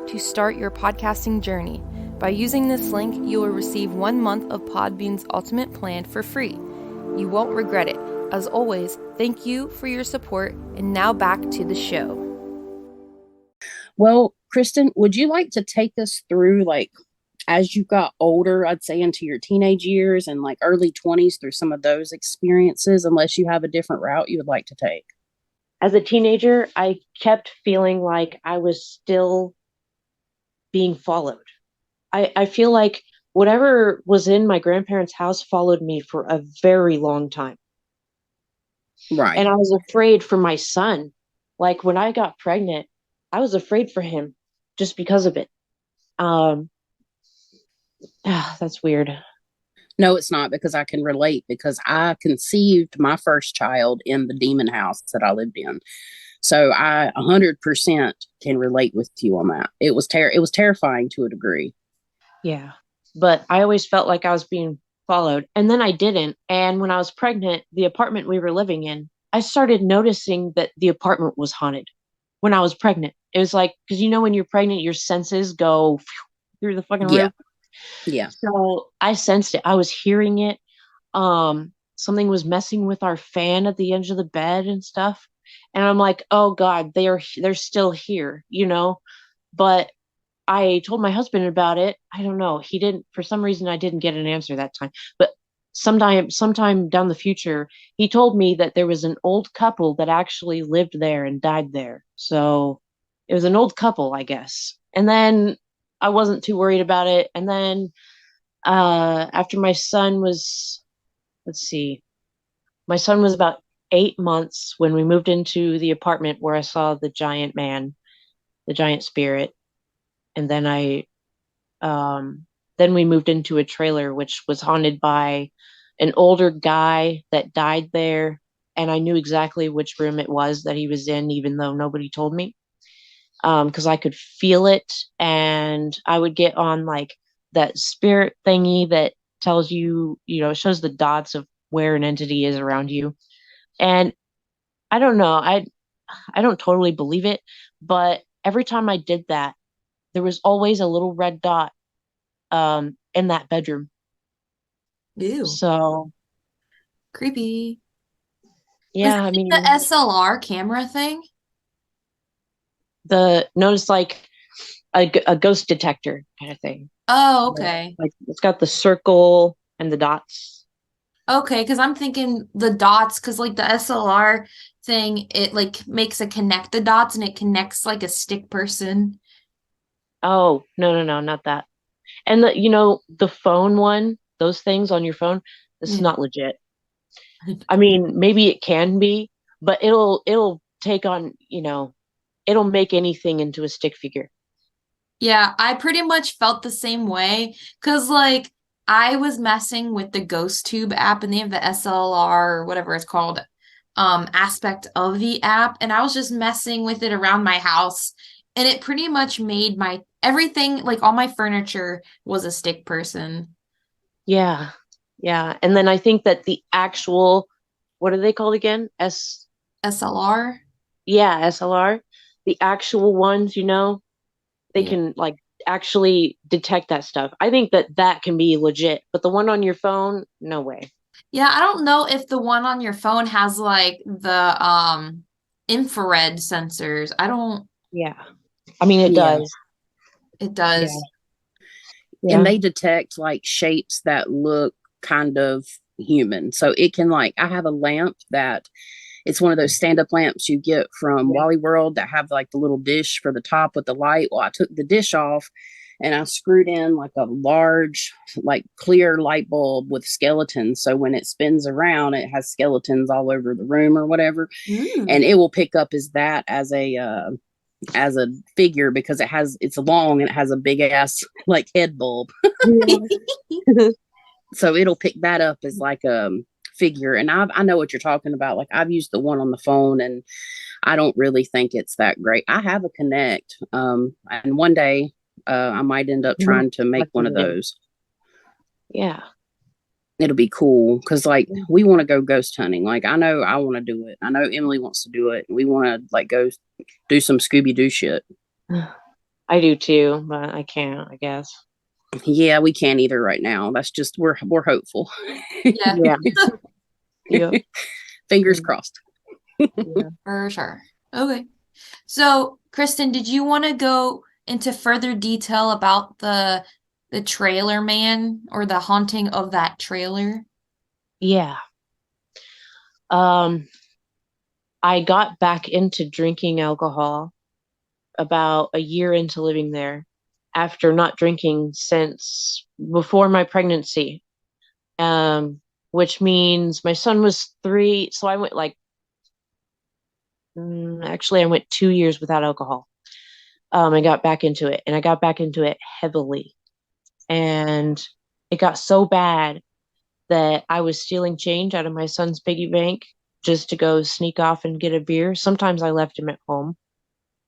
A: to start your podcasting journey. By using this link, you will receive 1 month of Podbean's Ultimate plan for free. You won't regret it. As always, thank you for your support, and now back to the show.
B: Well, Kristen, would you like to take us through As you got older, I'd say into your teenage years and like early 20s through some of those experiences, unless you have a different route you would like to take.
C: As a teenager, I kept feeling like I was still being followed. I feel like whatever was in my grandparents' house followed me for a very long time.
B: Right.
C: And I was afraid for my son. Like when I got pregnant, I was afraid for him just because of it. Um, that's weird.
B: No, it's not, because I can relate, because I conceived my first child in the demon house that I lived in. So I 100% can relate with you on that. It was terrifying to a degree.
C: Yeah. But I always felt like I was being followed. And then I didn't. And when I was pregnant, the apartment we were living in, I started noticing that the apartment was haunted when I was pregnant. It was like, because when you're pregnant, your senses go through the fucking
B: Yeah.
C: roof.
B: Yeah.
C: So I sensed it. I was hearing it. Something was messing with our fan at the edge of the bed and stuff. And I'm like, oh God, they're still here, But I told my husband about it. I don't know. He didn't, for some reason, I didn't get an answer that time. But sometime down the future, he told me that there was an old couple that actually lived there and died there. So it was an old couple, I guess. And then I wasn't too worried about it. And then after my son was, let's see, my son was about 8 months when we moved into the apartment where I saw the giant man, the giant spirit. And um, then we moved into a trailer which was haunted by an older guy that died there, and I knew exactly which room it was that he was in, even though nobody told me, because I could feel it, and I would get on like that spirit thingy that tells you, it shows the dots of where an entity is around you, and I don't know, I don't totally believe it, but every time I did that, there was always a little red dot in that bedroom.
D: Ew.
C: So
D: Creepy. Was
C: yeah,
D: that
C: I
D: like the
C: mean
D: SLR camera thing?
C: the notice like a ghost detector kind of thing.
D: Oh,
C: Yeah.
D: okay.
C: Like it's got the circle and the dots.
D: Okay, because I'm thinking the dots, because like the SLR thing, it like makes a connect the dots and it connects like a stick person.
C: Oh, no, not that. And the phone one, those things on your phone, this is
D: Yeah.
C: not legit. I mean, maybe it can be, but it'll take on, it'll make anything into a stick figure.
D: Yeah, I pretty much felt the same way because like I was messing with the Ghost Tube app and they have the SLR or whatever it's called aspect of the app and I was just messing with it around my house and it pretty much made my everything like all my furniture was a stick person.
C: Yeah. Yeah. And then I think that the actual, what are they called again?
D: SLR?
C: Yeah, SLR. The actual ones, they
B: Yeah.
C: can like actually detect that stuff. I think that that can be legit, but the one on your phone, no way.
D: Yeah, I don't know if the one on your phone has like the infrared sensors. I don't
C: Yeah. I mean, it
B: Yeah.
C: does.
D: it
C: Yeah.
D: does.
B: And
C: Yeah.
B: they detect like shapes that look kind of human. So it can, like, I have a lamp that it's one of those stand up lamps you get from
C: Yeah.
B: Wally World that have like the little dish for the top with the light. Well, I took the dish off and I screwed in like a large, like clear light bulb with skeletons. So when it spins around, it has skeletons all over the room or whatever. And
D: Ooh.
B: it will pick up as a figure because it's long and it has a big ass like head bulb.
C: Yeah.
B: So it'll pick that up as like a figure. And I know what you're talking about. Like I've used the one on the phone and I don't really think it's that great. I have a Connect, and one day I might end up
C: Mhm.
B: trying to make
C: That's
B: one of
C: what it is.
B: those.
C: Yeah.
B: It'll be cool because like we want to go ghost hunting. Like I know I want to do it. I know Emily wants to do it. We want to like go do some Scooby Doo shit.
C: I do too, but I can't, I guess.
B: Yeah, we can't either right now. That's just we're hopeful.
D: Yeah,
C: Yeah. Yeah.
B: Fingers crossed.
C: Yeah.
D: for sure. Okay. So, Kristen, did you want to go into further detail about the the trailer man or the haunting of that trailer?
C: Yeah. Um, I got back into drinking alcohol about a year into living there after not drinking since before my pregnancy. Which means my son was 3. So I went like, actually, I went 2 years without alcohol. I got back into it and I got back into it heavily. And it got so bad that I was stealing change out of my son's piggy bank just to go sneak off and get a beer. Sometimes I left him at home.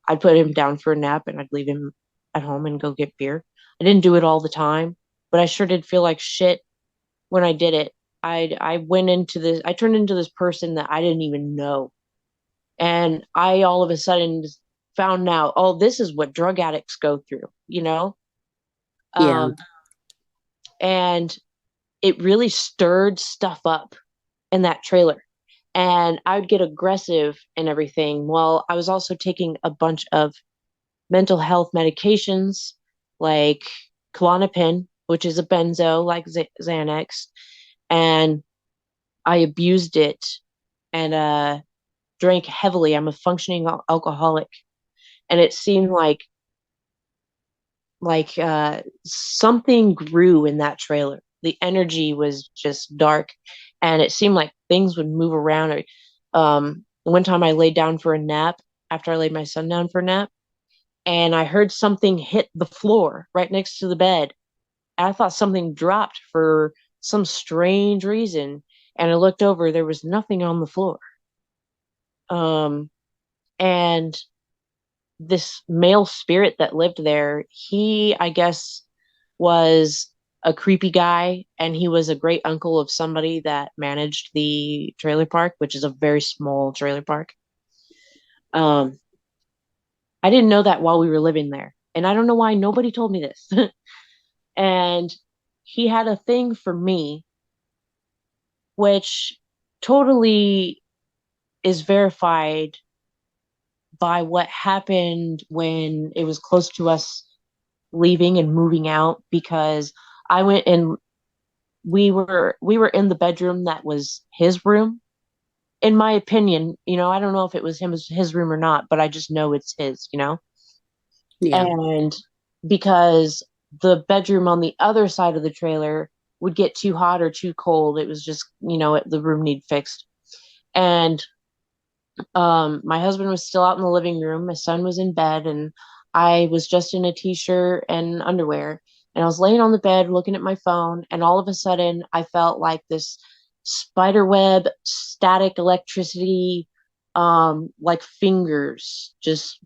C: I'd put him down for a nap and I'd leave him at home and go get beer. I didn't do it all the time, but I sure did feel like shit when I did it. I turned into this person that I didn't even know. And I all of a sudden found out, oh, this is what drug addicts go through, you know?
B: Yeah.
C: Um, and it really stirred stuff up in that trailer. And I would get aggressive and everything. Well, I was also taking a bunch of mental health medications like Klonopin, which is a benzo like Xanax, and I abused it and drank heavily. I'm a functioning alcoholic, and it seemed like something grew in that trailer. The energy was just dark, and it seemed like things would move around. One time I laid down for a nap after I laid my son down for a nap, and I heard something hit the floor right next to the bed. And I thought something dropped for some strange reason, and I looked over. There was nothing on the floor. And this male spirit that lived there, he, I guess, was a creepy guy, and he was a great uncle of somebody that managed the trailer park, which is a very small trailer park. Um, I didn't know that while we were living there, and I don't know why nobody told me this. And he had a thing for me, which totally is verified by what happened when it was close to us leaving and moving out, because I went and we were in the bedroom that was his room. In my opinion, I don't know if it was his room or not, but I just know it's his.
B: Yeah.
C: And because the bedroom on the other side of the trailer would get too hot or too cold, it was just, the room need fixed. And my husband was still out in the living room. My son was in bed, and I was just in a t-shirt and underwear. And I was laying on the bed looking at my phone, and all of a sudden I felt like this spider web, static electricity, like fingers just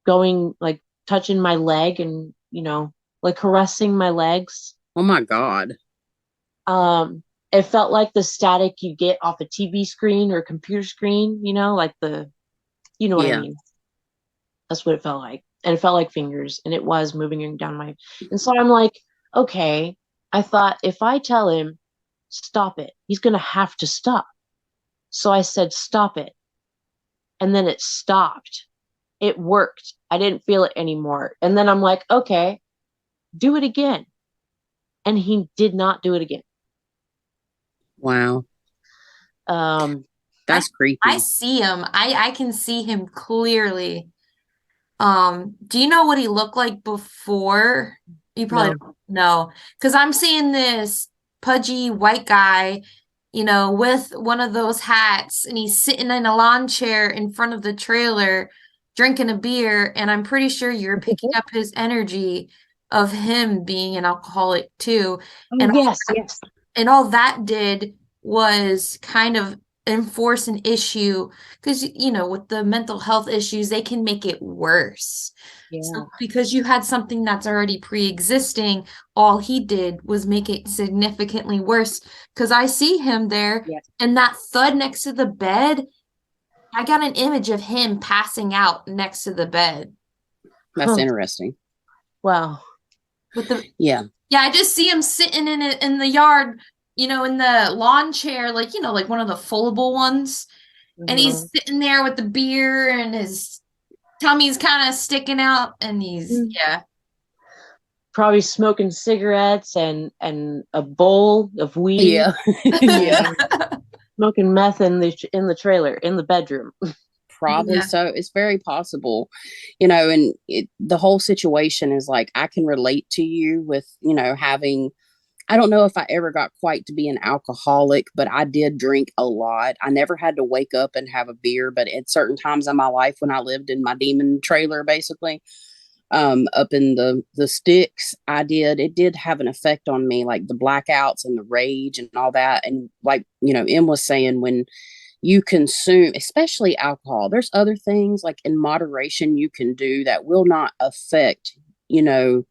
C: going, like touching my leg and, like caressing my legs.
B: Oh my God.
C: It felt like the static you get off a TV screen or a computer screen, like you know what I
B: Yeah.
C: mean? That's what it felt like. And it felt like fingers, and it was moving down my. And so I'm like, okay. I thought, if I tell him, stop it, he's going to have to stop. So I said, stop it. And then it stopped. It worked. I didn't feel it anymore. And then I'm like, okay, do it again. And he did not do it again.
B: Wow.
C: Um,
B: That's
D: I
B: creepy.
D: see him. I can see him clearly. Do you know what he looked like before? You probably
C: no.
D: don't know. Because I'm seeing this pudgy white guy, with one of those hats, and he's sitting in a lawn chair in front of the trailer drinking a beer, and I'm pretty sure you're picking up his energy of him being an alcoholic too.
C: Oh,
D: And
C: yes, yes.
D: all that did was kind of enforce an issue, because with the mental health issues they can make it worse.
C: Yeah.
D: So because you had something that's already pre-existing, all he did was make it significantly worse, because I see him there,
C: Yes.
D: and that thud next to the bed, I got an image of him passing out next to the bed
B: That's
C: Huh.
B: interesting.
C: Wow.
D: with the
B: Yeah.
D: yeah, I just see him sitting in the yard, in the lawn chair, like like one of the foldable ones. And
C: Mhm.
D: he's sitting there with the beer, and his tummy's kind of sticking out, and he's
C: Mm.
D: yeah.
C: probably smoking cigarettes and a bowl of weed,
B: Yeah. Yeah.
C: and smoking meth in the trailer in the bedroom.
B: Probably
D: Yeah.
B: so. It's very possible, and the whole situation is like, I can relate to you with, having, I don't know if I ever got quite to be an alcoholic, but I did drink a lot. I never had to wake up and have a beer, but at certain times in my life when I lived in my demon trailer, basically, up in the sticks, it did have an effect on me, like the blackouts and the rage and all that. And like, Em was saying, when you consume, especially alcohol, there's other things like in moderation you can do that will not affect, you know,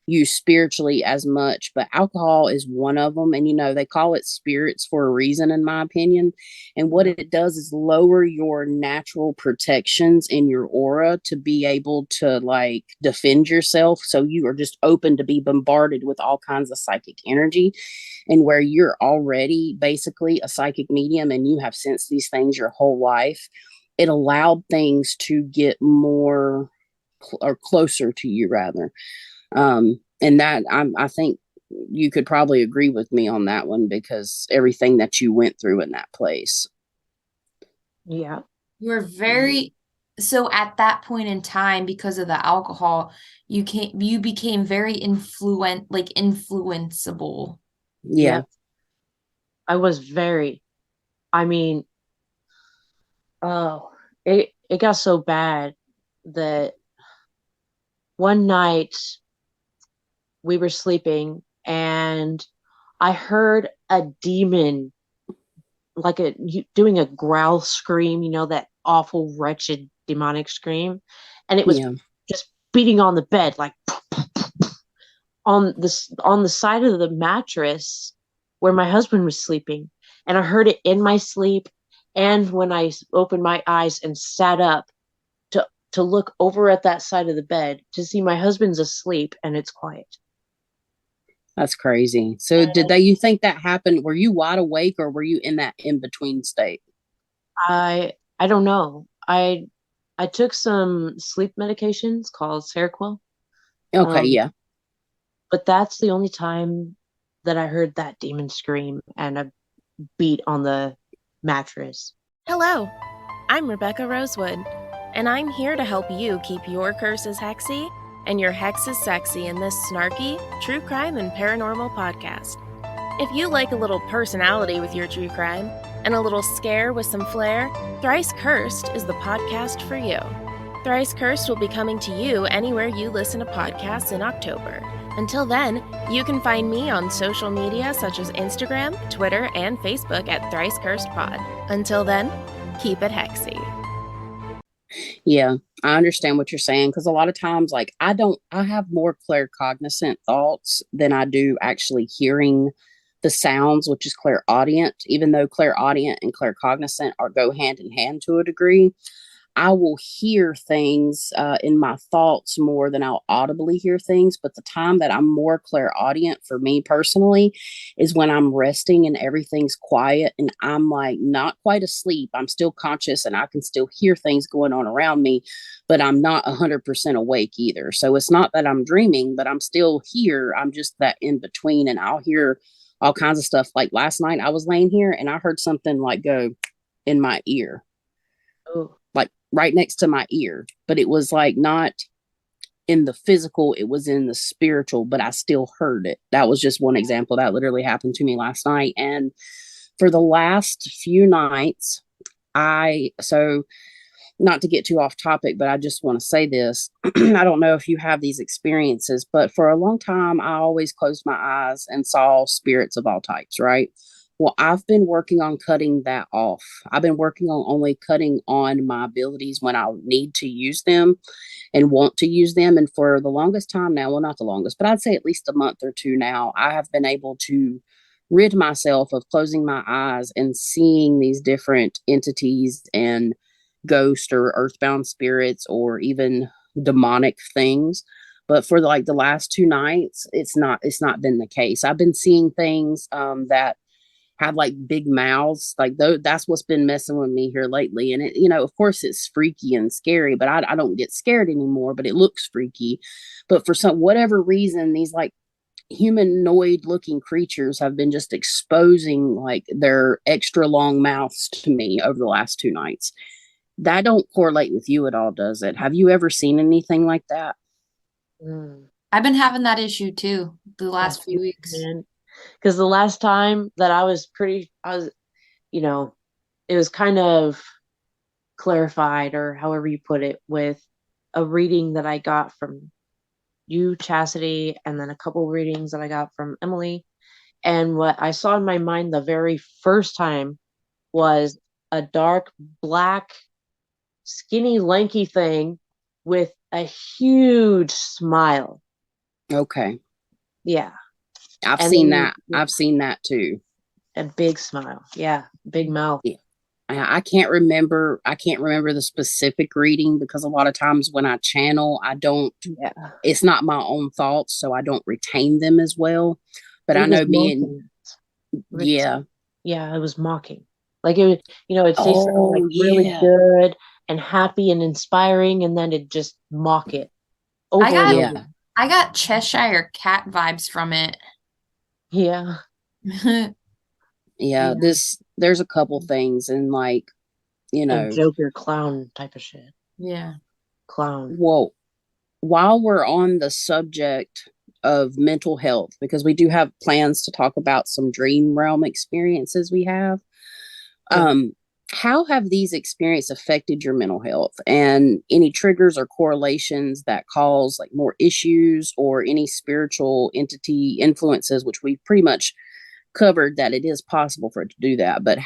B: you spiritually as much, but alcohol is one of them. And they call it spirits for a reason, in my opinion. And what it does is lower your natural protections in your aura to be able to like defend yourself. So you are just open to be bombarded with all kinds of psychic energy. And where you're already basically a psychic medium and you have sensed these things your whole life, it allowed things to get more or closer to you, rather. And that I think you could probably agree with me on that one, because everything that you went through in that place.
C: Yeah.
D: You were very so at that point in time, because of the alcohol, you became very influenceable.
B: Yeah.
C: Yep. I was very, I mean, oh, it got so bad that one night we were sleeping and I heard a demon like doing a growl scream, that awful, wretched, demonic scream, and it was
B: Yeah.
C: just beating on the bed, like on the side of the mattress where my husband was sleeping, and I heard it in my sleep, and when I opened my eyes and sat up to look over at that side of the bed to see my husband's asleep and it's quiet.
B: That's crazy. So you think that happened? Were you wide awake or were you in that in between state?
C: I don't know. I took some sleep medications called Seroquel.
B: Okay.
C: Um,
B: Yeah.
C: but that's the only time that I heard that demon scream and a beat on the mattress.
E: Hello, I'm Rebecca Rosewood, and I'm here to help you keep your curses hexy and your hexes sexy in this snarky, true crime and paranormal podcast. If you like a little personality with your true crime and a little scare with some flair, Thrice Cursed is the podcast for you. Thrice Cursed will be coming to you anywhere you listen to podcasts in October. Until then, you can find me on social media such as Instagram, Twitter, and Facebook at Thrice Cursed Pod. Until then, keep it hexy.
B: Yeah, I understand what you're saying, because a lot of times, like, I have more claircognizant thoughts than I do actually hearing the sounds, which is clairaudient. Even though clairaudient and claircognizant go hand in hand to a degree, I will hear things in my thoughts more than I'll audibly hear things. But the time that I'm more clairaudient for me personally is when I'm resting and everything's quiet and I'm like not quite asleep. I'm still conscious and I can still hear things going on around me, but I'm not 100% awake either. So it's not that I'm dreaming, but I'm still here. I'm just that in between, and I'll hear all kinds of stuff. Like last night, I was laying here and I heard something like go in my ear.
C: Oh.
B: Like right next to my ear, but it was like not in the physical, it was in the spiritual, but I still heard it. That was just one example that literally happened to me last night. And for the last few nights, so not to get too off topic, but I just want to say this. I don't know if you have these experiences, but for a long time, I always closed my eyes and saw spirits of all types, right? Well, I've been working on cutting that off. I've been working on only cutting on my abilities when I need to use them and want to use them. And for the longest time now, well, not the longest, but I'd say at least a month or two now, I have been able to rid myself of closing my eyes and seeing these different entities and ghost or earthbound spirits or even demonic things. But for like the last two nights, it's not been the case. I've been seeing things that have like big mouths. Like that's what's been messing with me here lately. And it, of course it's freaky and scary, but I don't get scared anymore, but it looks freaky. But for some whatever reason, these like humanoid looking creatures have been just exposing like their extra long mouths to me over the last 2 nights. That don't correlate with you at all, does it? Have you ever seen anything like that?
C: Mm,
D: I've been having that issue too the last
C: that's
D: few weeks.
C: because the last time that I was, you know, it was kind of clarified, or however you put it, with a reading that I got from you, Chasity, and then a couple readings that I got from Emily. And what I saw in my mind the very first time was a dark black, skinny, lanky thing with a huge smile.
B: Okay.
C: Yeah.
B: I've
C: And
B: seen
C: then
B: that. I've seen that too.
C: a big smile. Yeah. Big mouth.
B: Yeah. I can't remember the specific reading because a lot of times when I channel, I don't,
C: Yeah.
B: it's not my own thoughts, so I don't retain them as well. But I
C: It was
B: know being,
C: mocking.
B: yeah.
C: Yeah, it was mocking. Like it would, it'd say something like
B: Oh,
C: really
B: yeah.
C: good and happy and inspiring, and then it'd just mock it
D: I
C: over and
D: got
C: over.
B: Yeah.
D: I got Cheshire cat vibes from it.
C: Yeah.
B: Yeah.
C: Yeah.
B: There's a couple things and like, you
C: And
B: know,
C: Joker clown type of shit.
D: Yeah.
C: Clown.
B: well, while we're on the subject of mental health, because we do have plans to talk about some dream realm experiences we have,
C: Okay.
B: um, how have these experiences affected your mental health and any triggers or correlations that cause like more issues or any spiritual entity influences, which we've pretty much covered that it is possible for it to do that. But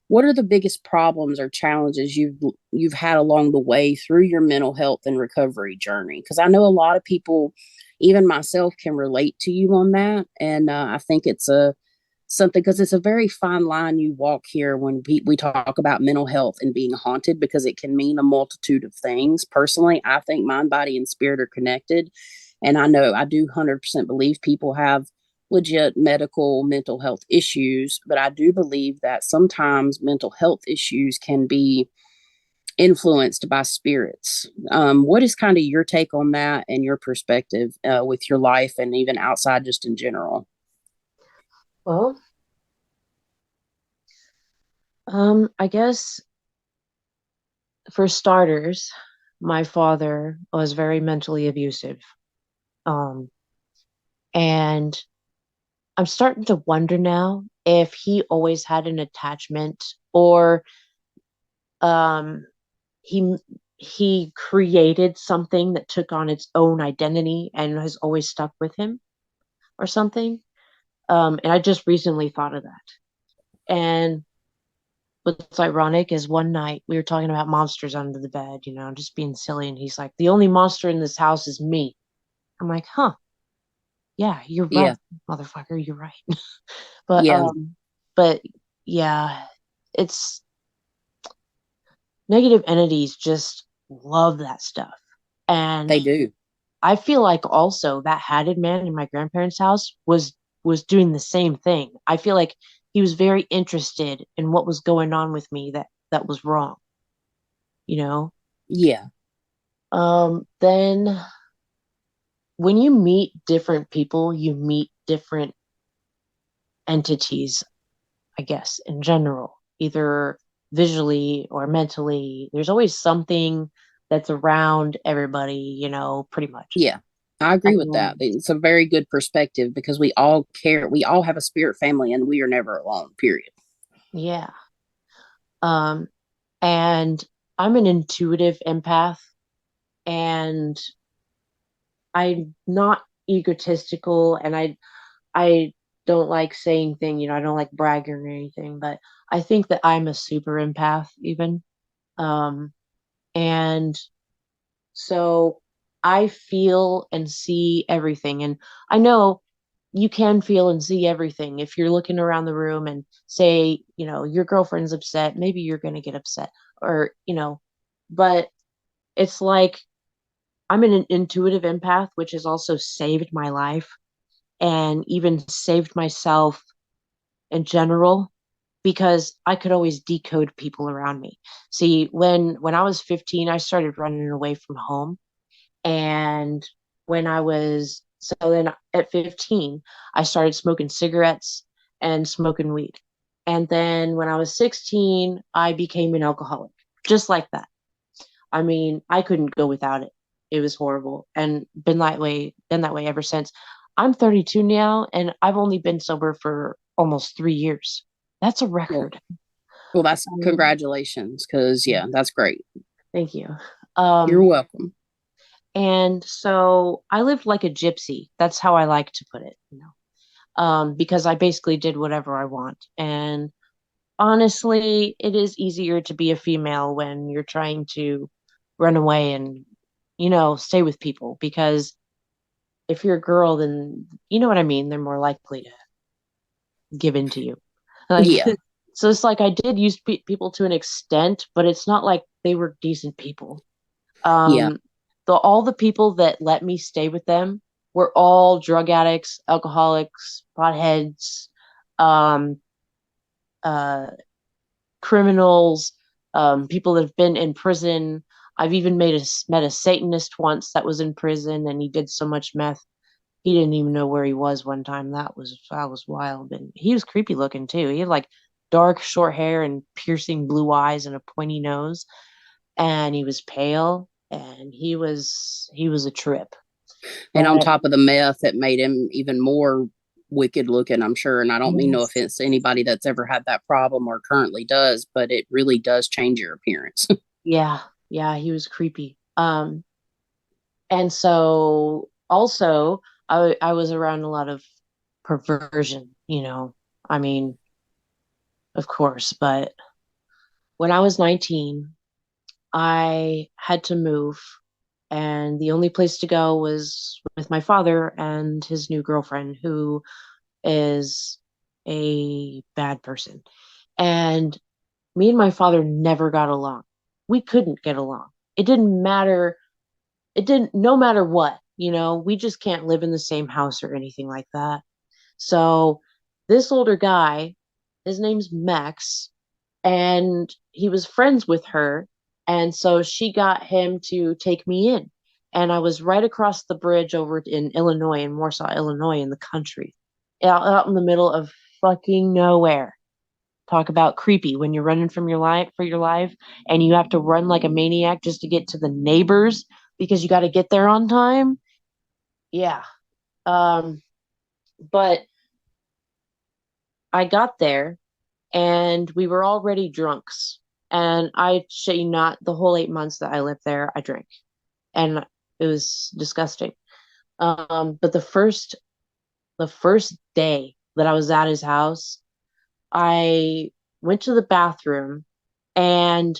B: what are the biggest problems or challenges you've had along the way through your mental health and recovery journey? Because I know a lot of people, even myself, can relate to you on that, and I think it's a something because it's a very fine line you walk here when we talk about mental health and being haunted, because it can mean a multitude of things. Personally, I think mind, body, and spirit are connected, and I know I do 100% believe people have legit medical mental health issues, but I do believe that sometimes mental health issues can be influenced by spirits. What is kind of your take on that and your perspective with your life and even outside just in general?
C: Well, I guess for starters, my father was very mentally abusive. Um, and I'm starting to wonder now if he always had an attachment, or um he he created something that took on its own identity and has always stuck with him or something. And I just recently thought of that. And what's ironic is one night we were talking about monsters under the bed, just being silly, and he's like, "The only monster in this house is me." I'm like, "Huh, yeah, you're right,
B: Yeah,
C: motherfucker, you're right." But
B: yeah,
C: but yeah, it's negative entities just love that stuff. And
B: they do.
C: I feel like also that hatted man in my grandparents' house was doing the same thing. I feel like he was very interested in what was going on with me that was wrong, you know.
B: Yeah,
C: Then when you meet different people, you meet different entities, I guess, in general, either visually or mentally. There's always something that's around everybody, pretty much.
B: yeah. I agree with that.
C: Um,
B: It's a very good perspective because we all care. We all have a spirit family and we are never alone, period.
C: yeah. Um, and I'm an intuitive empath, and I'm not egotistical, and I don't like saying things, I don't like bragging or anything, but I think that I'm a super empath even. Um, and so I feel and see everything. And I know you can feel and see everything. If you're looking around the room and say, your girlfriend's upset, maybe you're going to get upset, or, but it's like I'm an intuitive empath, which has also saved my life and even saved myself in general because I could always decode people around me. See, when I was 15, I started running away from home. And when I was so then at 15, I started smoking cigarettes and smoking weed. And then when I was 16, I became an alcoholic, just like that. I mean, I couldn't go without it. It was horrible and been that way ever since. I'm 32 now and I've only been sober for almost 3 years. That's a
B: Well,
C: record.
B: well, that's
C: Um,
B: congratulations, because yeah, that's great.
C: Thank you.
B: You're
C: Um,
B: welcome.
C: and so I lived like a gypsy. That's how I like to put it. Because I basically did whatever I want. And honestly, it is easier to be a female when you're trying to run away and, stay with people because if you're a girl, then you know what I mean? They're more likely to give in to you. Like,
B: Yeah,
C: so it's like I did use people to an extent, but it's not like they were decent people.
B: yeah,
C: Um, all the people that let me stay with them were all drug addicts, alcoholics, potheads, um, uh, criminals, people that have been in prison. I've even met a Satanist once that was in prison, and he did so much meth he didn't even know where he was one time. That was wild, and he was creepy looking too. He had like dark short hair and piercing blue eyes and a pointy nose, and he was pale, and he was a trip.
B: and on
C: But
B: top of the meth, it made him even more wicked looking, I'm sure. And I don't mean no
C: yes,
B: offense to anybody that's ever had that problem or currently does, but it really does change your appearance.
C: yeah, yeah, he was creepy. And so also I was around a lot of perversion, I mean, of course, but when I was 19, I had to move, and the only place to go was with my father and his new girlfriend, who is a bad person. And me and my father never got along. We couldn't get along. It didn't matter. No matter what, we just can't live in the same house or anything like that. So this older guy, his name's Max, and he was friends with her. And so she got him to take me in. And I was right across the bridge over in Illinois, in Warsaw, Illinois, in the country, out in the middle of fucking nowhere. Talk about creepy when you're running from your life for your life and you have to run like a maniac just to get to the neighbors because you got to get there on time. Yeah. Um, but I got there and we were already drunks. And I shit you not, the whole 8 months that I lived there, I drank, and it was disgusting. But the first day that I was at his house, I went to the bathroom, and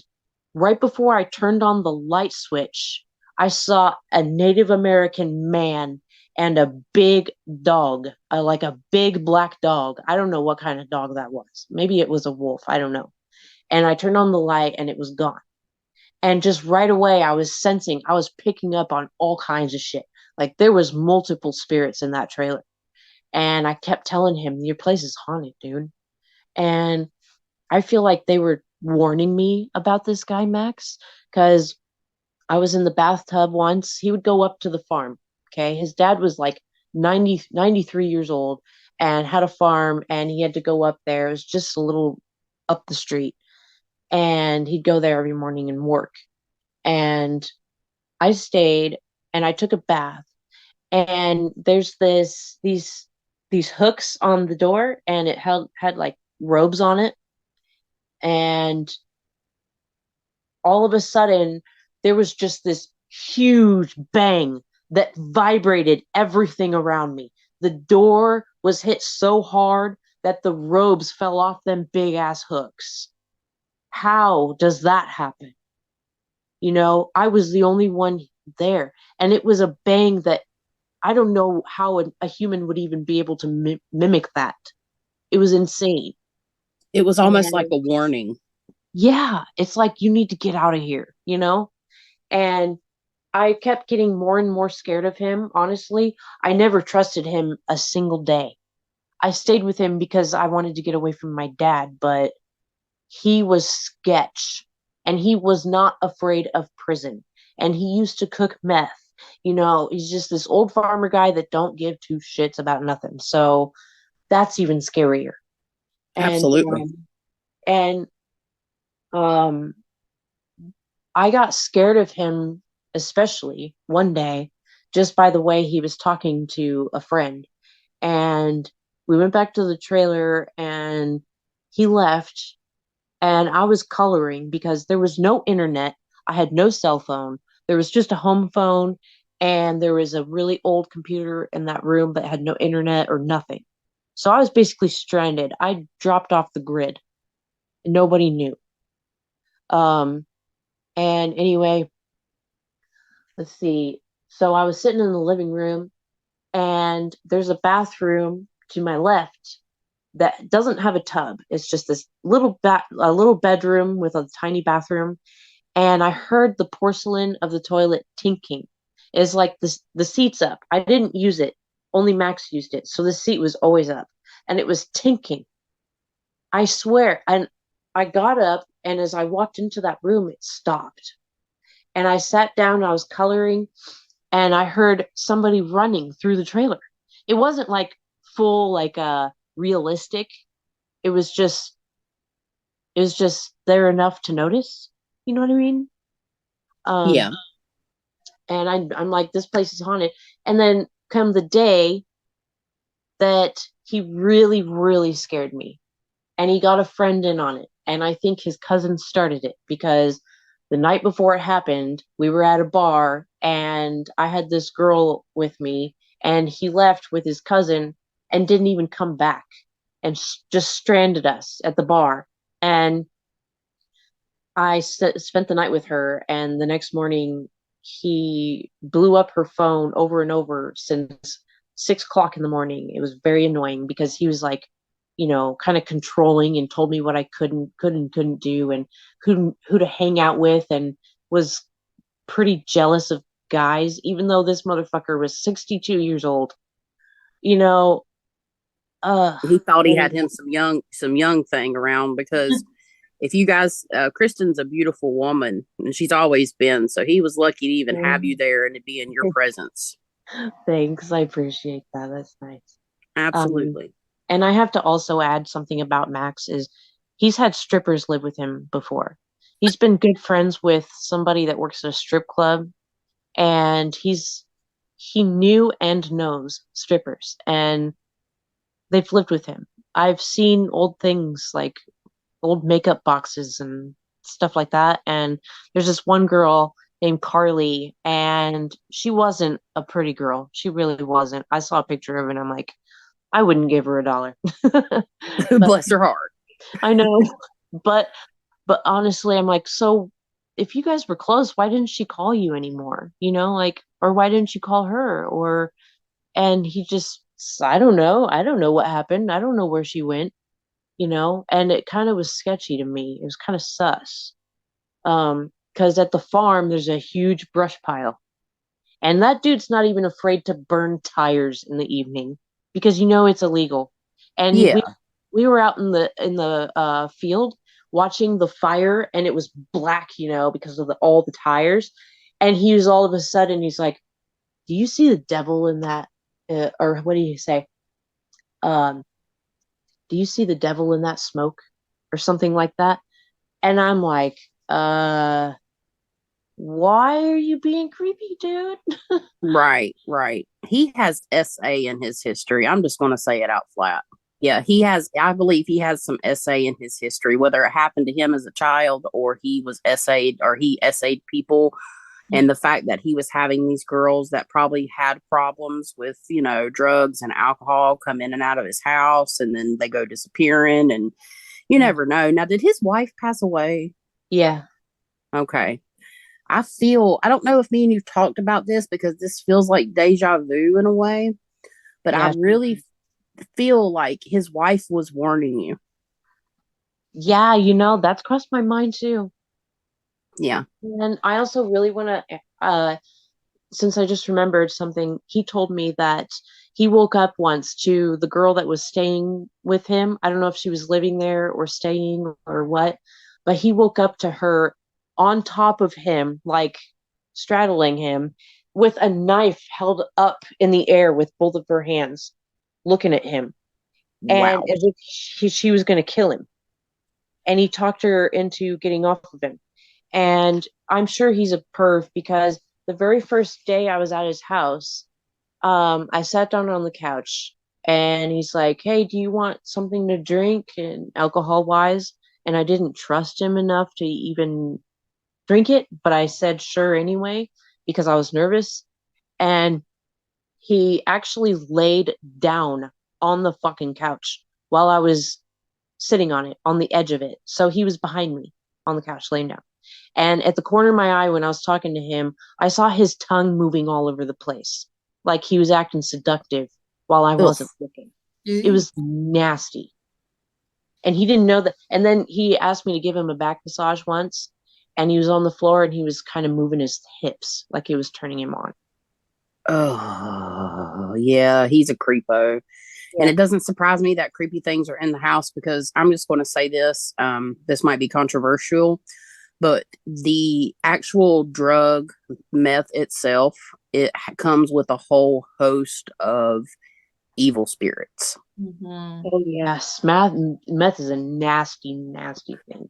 C: right before I turned on the light switch, I saw a Native American man and a big dog, like a big black dog. I don't know what kind of dog that was. Maybe it was a wolf. I don't know. And I turned on the light and it was gone. And just right away, I was picking up on all kinds of shit. Like there was multiple spirits in that trailer. And I kept telling him, your place is haunted, dude. And I feel like they were warning me about this guy, Max, because I was in the bathtub once. He would go up to the farm. Okay. His dad was like 93 years old and had a farm, and he had to go up there. It was just a little up the street. And he'd go there every morning and work. And I stayed and I took a bath. And there's these hooks on the door, and it had like robes on it. And all of a sudden there was just this huge bang that vibrated everything around me. The door was hit so hard that the robes fell off them big ass hooks. How does that happen? I was the only one there, and it was a bang that I don't know how a human would even be able to mimic that. It was insane.
B: It was almost like
C: And
B: a warning.
C: yeah, it's like you need to get out of here. And I kept getting more and more scared of him. Honestly, I never trusted him a single day. I stayed with him because I wanted to get away from my dad, but he was sketch and he was not afraid of prison. And he used to cook meth. He's just this old farmer guy that don't give two shits about nothing. So that's even scarier. And
B: Absolutely.
C: and I got scared of him, especially one day, just by the way he was talking to a friend. And we went back to the trailer and he left. And I was coloring because there was no internet. I had no cell phone. There was just a home phone. And there was a really old computer in that room that had no internet or nothing. So I was basically stranded. I dropped off the grid. Nobody knew. Um, and anyway, let's see. So I was sitting in the living room, and there's a bathroom to my left that doesn't have a tub. It's just this a little bedroom with a tiny bathroom. And I heard the porcelain of the toilet tinking. It's like the seat's up. I didn't use it. Only Max used it. So the seat was always up. And it was tinking. I swear. And I got up, and as I walked into that room, it stopped. And I sat down, I was coloring, and I heard somebody running through the trailer. It wasn't like full, like realistic. It was just there enough to notice. You know what I mean?
B: Yeah.
C: And I'm like, this place is haunted. And then come the day that he really, really scared me, and he got a friend in on it. And I think his cousin started it because the night before it happened, we were at a bar and I had this girl with me, and he left with his cousin and didn't even come back and just stranded us at the bar. And I spent the night with her, and the next morning he blew up her phone over and over since 6 o'clock in the morning. It was very annoying because he was like, kind of controlling and told me what I couldn't do and who to hang out with, and was pretty jealous of guys, even though this motherfucker was 62 years old. You know, uh,
B: He thought he had him some young thing around because if you guys, Kristen's a beautiful woman and she's always been. So he was lucky to even have you there and to be in your presence.
C: Thanks, I appreciate that. That's nice.
B: Absolutely.
C: And I have to also add something about Max is he's had strippers live with him before. He's been good friends with somebody that works at a strip club, and he knew and knows strippers, and they've lived with him. I've seen old things like old makeup boxes and stuff like that. And there's this one girl named Carly, and she wasn't a pretty girl. She really wasn't. I saw a picture of her, and I'm like, I wouldn't give her $1. But
B: Bless her heart.
C: I know, but honestly, I'm like, so if you guys were close, why didn't she call you anymore? Like, or why didn't you call her? And he just, I don't know. I don't know what happened. I don't know where she went, and it kind of was sketchy to me. It was kind of sus. Because at the farm, there's a huge brush pile. And that dude's not even afraid to burn tires in the evening because it's illegal. And
B: Yeah.
C: we were out in the field watching the fire, and it was black, because of all the tires. And he was all of a sudden, he's like, "Do you see the devil in that?" Or what do you say? Do you see the devil in that smoke, or something like that? And I'm like, why are you being creepy, dude?
B: Right. He has SA in his history. I'm just going to say it out flat. Yeah, he has. I believe he has some SA in his history, whether it happened to him as a child or he was SA'd or he SA'd people. And the fact that he was having these girls that probably had problems with, drugs and alcohol come in and out of his house, and then they go disappearing, and you never know. Now, did his wife pass away?
C: Yeah.
B: Okay. I don't know if me and you talked about this because this feels like deja vu in a way, but
C: Yeah.
B: I really feel like his wife was warning you.
C: Yeah, that's crossed my mind too.
B: Yeah.
C: And I also really want to, since I just remembered something, he told me that He woke up once to the girl that was staying with him. I don't know if she was living there or staying or what, but he woke up to her on top of him, like straddling him, with a knife held up in the air with both of her hands, looking at him, and
B: Wow.
C: as if she was going to kill him. And he talked her into getting off of him. And I'm sure he's a perv because the very first day I was at his house, I sat down on the couch and he's like, "Hey, do you want something to drink and alcohol wise?" And I didn't trust him enough to even drink it, but I said sure anyway because I was nervous. And he actually laid down on the fucking couch while I was sitting on it, on the edge of it. So he was behind me on the couch, laying down. And at the corner of my eye, when I was talking to him, I saw his tongue moving all over the place, like he was acting seductive while I
B: Ugh.
C: wasn't looking. It was nasty. And he didn't know that. And then he asked me to give him a back massage once, and he was on the floor and he was kind of moving his hips like he was turning him on.
B: Oh, yeah, he's a creepo. And
C: Yeah.
B: it doesn't surprise me that creepy things are in the house because I'm just going to say this. This might be controversial, but the actual drug meth itself, it comes with a whole host of evil spirits.
A: Mhm.
C: Oh yes, meth is a nasty, nasty thing.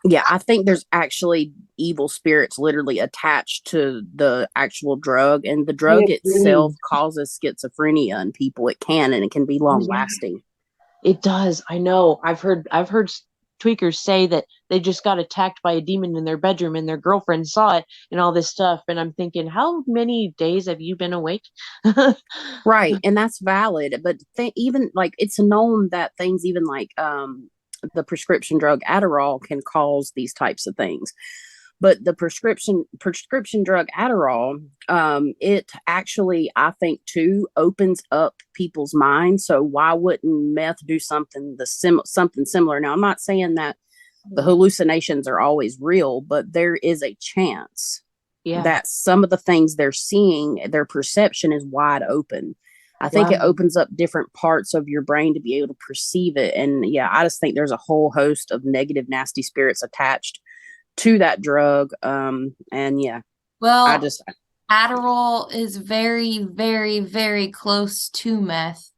B: Yeah, I think there's actually evil spirits literally attached to the actual drug, and the
C: I
B: drug itself
C: agree.
B: causes schizophrenia in people. It can, and it can be
C: Oh
B: long
C: yeah,
B: lasting.
C: it does. I know. I've heard tweakers say that they just got attacked by a demon in their bedroom and their girlfriend saw it and all this stuff. And I'm thinking, how many days have you been awake?
B: Right, and that's valid. But even like it's known that things, even like the prescription drug Adderall, can cause these types of things. But the prescription drug Adderall, it actually, I think, too, opens up people's minds. So why wouldn't meth do something similar? Now, I'm not saying that the hallucinations are always real, but there is a chance
C: Yeah.
B: that some of the things they're seeing, their perception is wide open. I think it
C: Wow.
B: opens up different parts of your brain to be able to perceive it. And yeah, I just think there's a whole host of negative, nasty spirits attached to that drug. And yeah, I
D: Well,
B: just,
D: Adderall is very, very, very close to meth,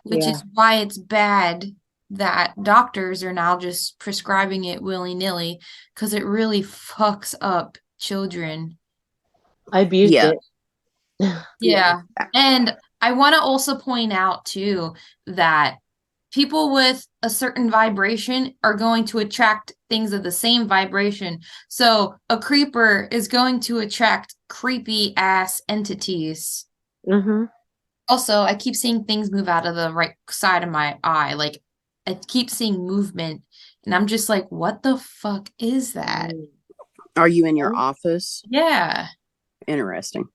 D: which
C: Yeah.
D: is why it's bad that doctors are now just prescribing it willy-nilly because it really fucks up children.
C: I abused
B: yeah,
C: it.
D: Yeah. And I want to also point out too that people with a certain vibration are going to attract things of the same vibration. So a creeper is going to attract creepy ass entities.
C: Mm-hmm.
D: Also, I keep seeing things move out of the right side of my eye. Like I keep seeing movement and I'm just like, what the fuck is that?
B: are you in your office?
D: Yeah.
B: Interesting.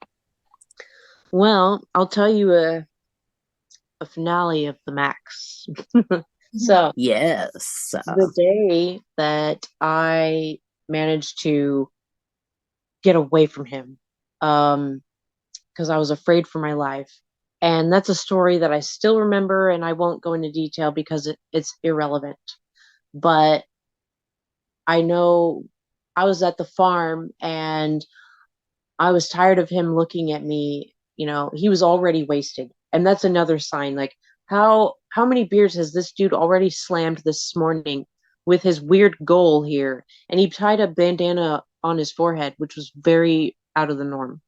C: Well, I'll tell you a finale of the Max. So
B: Yes.
C: the day that I managed to get away from him, because I was afraid for my life. And that's a story that I still remember, and I won't go into detail because it's irrelevant. But I know I was at the farm and I was tired of him looking at me. You know, he was already wasted. And that's another sign. Like, how many beers has this dude already slammed this morning with his weird goal here? And he tied a bandana on his forehead, which was very out of the norm.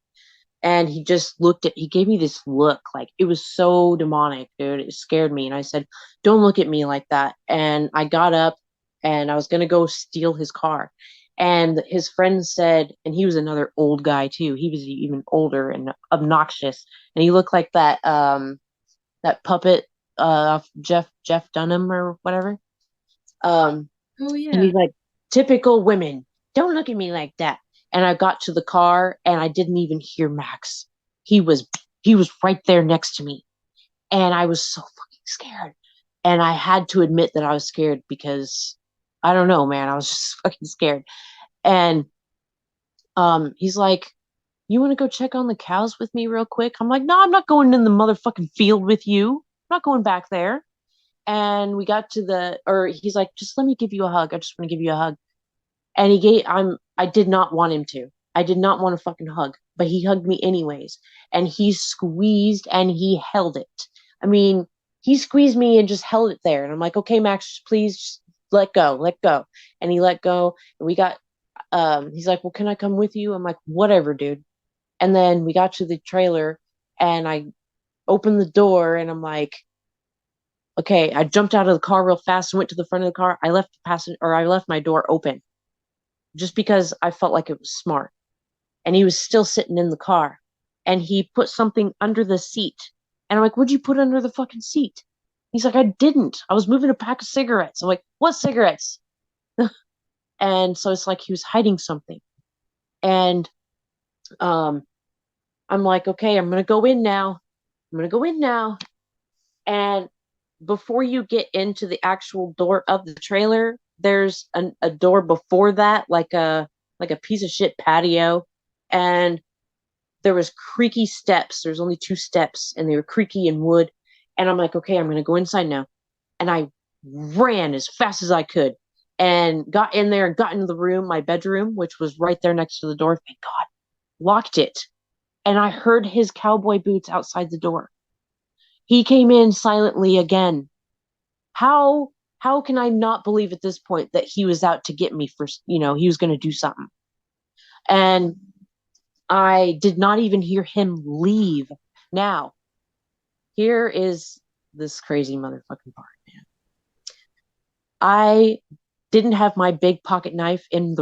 C: And he gave me this look, like it was so demonic, dude. It scared me. And I said, "Don't look at me like that." And I got up and I was going to go steal his car. And his friend said, and he was another old guy too. He was even older and obnoxious. And he looked like that puppet, Jeff Dunham or whatever. Um,
D: Oh
C: and
D: yeah.
C: he's like, "Typical women, don't look at me like that." And I got to the car and I didn't even hear Max. He was he was right there next to me. And I was so fucking scared. And I had to admit that I was scared because I don't know, man. I was just fucking scared. And he's like, you want to go check on the cows with me real quick? I'm like, no, I'm not going in the motherfucking field with you. I'm not going back there. And we got to he's like, just let me give you a hug. I just want to give you a hug. And I did not want him to. I did not want a fucking hug, but he hugged me anyways. And he squeezed and he held it. I mean, he squeezed me and just held it there. And I'm like, okay, Max, please just let go, let go. And he let go. And he's like, well, can I come with you? I'm like, whatever, dude. And then we got to the trailer and I opened the door and I'm like, okay, I jumped out of the car real fast and went to the front of the car. I left my door open just because I felt like it was smart. And he was still sitting in the car and he put something under the seat. And I'm like, what'd you put under the fucking seat? He's like, I didn't. I was moving a pack of cigarettes. I'm like, what cigarettes? And so it's like he was hiding something. And I'm like, okay, I'm going to go in now. I'm going to go in now. And before you get into the actual door of the trailer, there's a door before that, like a piece of shit patio. And there was creaky steps. There's only 2 steps and they were creaky and wood. And I'm like, okay, I'm going to go inside now. And I ran as fast as I could and got in there and got into the room, my bedroom, which was right there next to the door. Thank God. Locked it. And I heard his cowboy boots outside the door. He came in silently again. How can I not believe at this point that he was out to get me for, he was going to do something. And I did not even hear him leave. Now, here is this crazy motherfucking part, man. I didn't have my big pocket knife in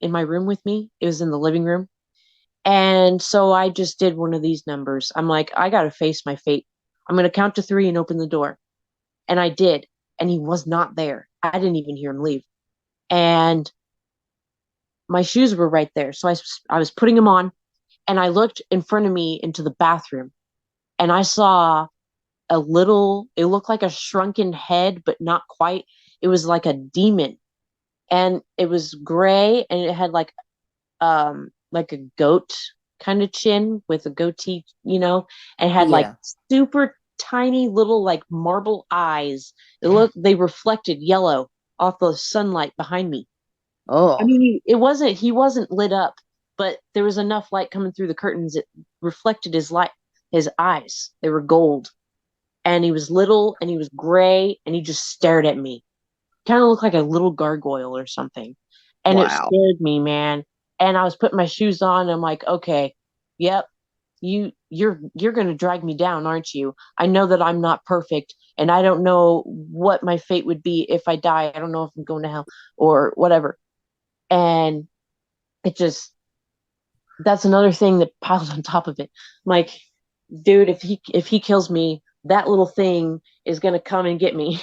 C: my room with me. It was in the living room. And so I just did one of these numbers. I'm like, I got to face my fate. I'm going to count to 3 and open the door. And I did. And he was not there. I didn't even hear him leave. And my shoes were right there. So I was putting them on. And I looked in front of me into the bathroom. And I saw it looked like a shrunken head, but not quite. It was like a demon. And it was gray and it had like a goat kind of chin with a goatee, and had like super tiny little like marble eyes. They reflected yellow off the sunlight behind me.
B: Oh,
C: I mean, he wasn't lit up, but there was enough light coming through the curtains. It reflected his eyes. They were gold. And he was little and he was gray and he just stared at me. Kind of looked like a little gargoyle or something. And it
B: wow.
C: scared me, man. And I was putting my shoes on and I'm like, okay, yep, you're gonna drag me down, aren't you? I know that I'm not perfect and I don't know what my fate would be if I die. I don't know if I'm going to hell or whatever. And that's another thing that piled on top of it. I'm like, dude, if he kills me, that little thing is gonna come and get me.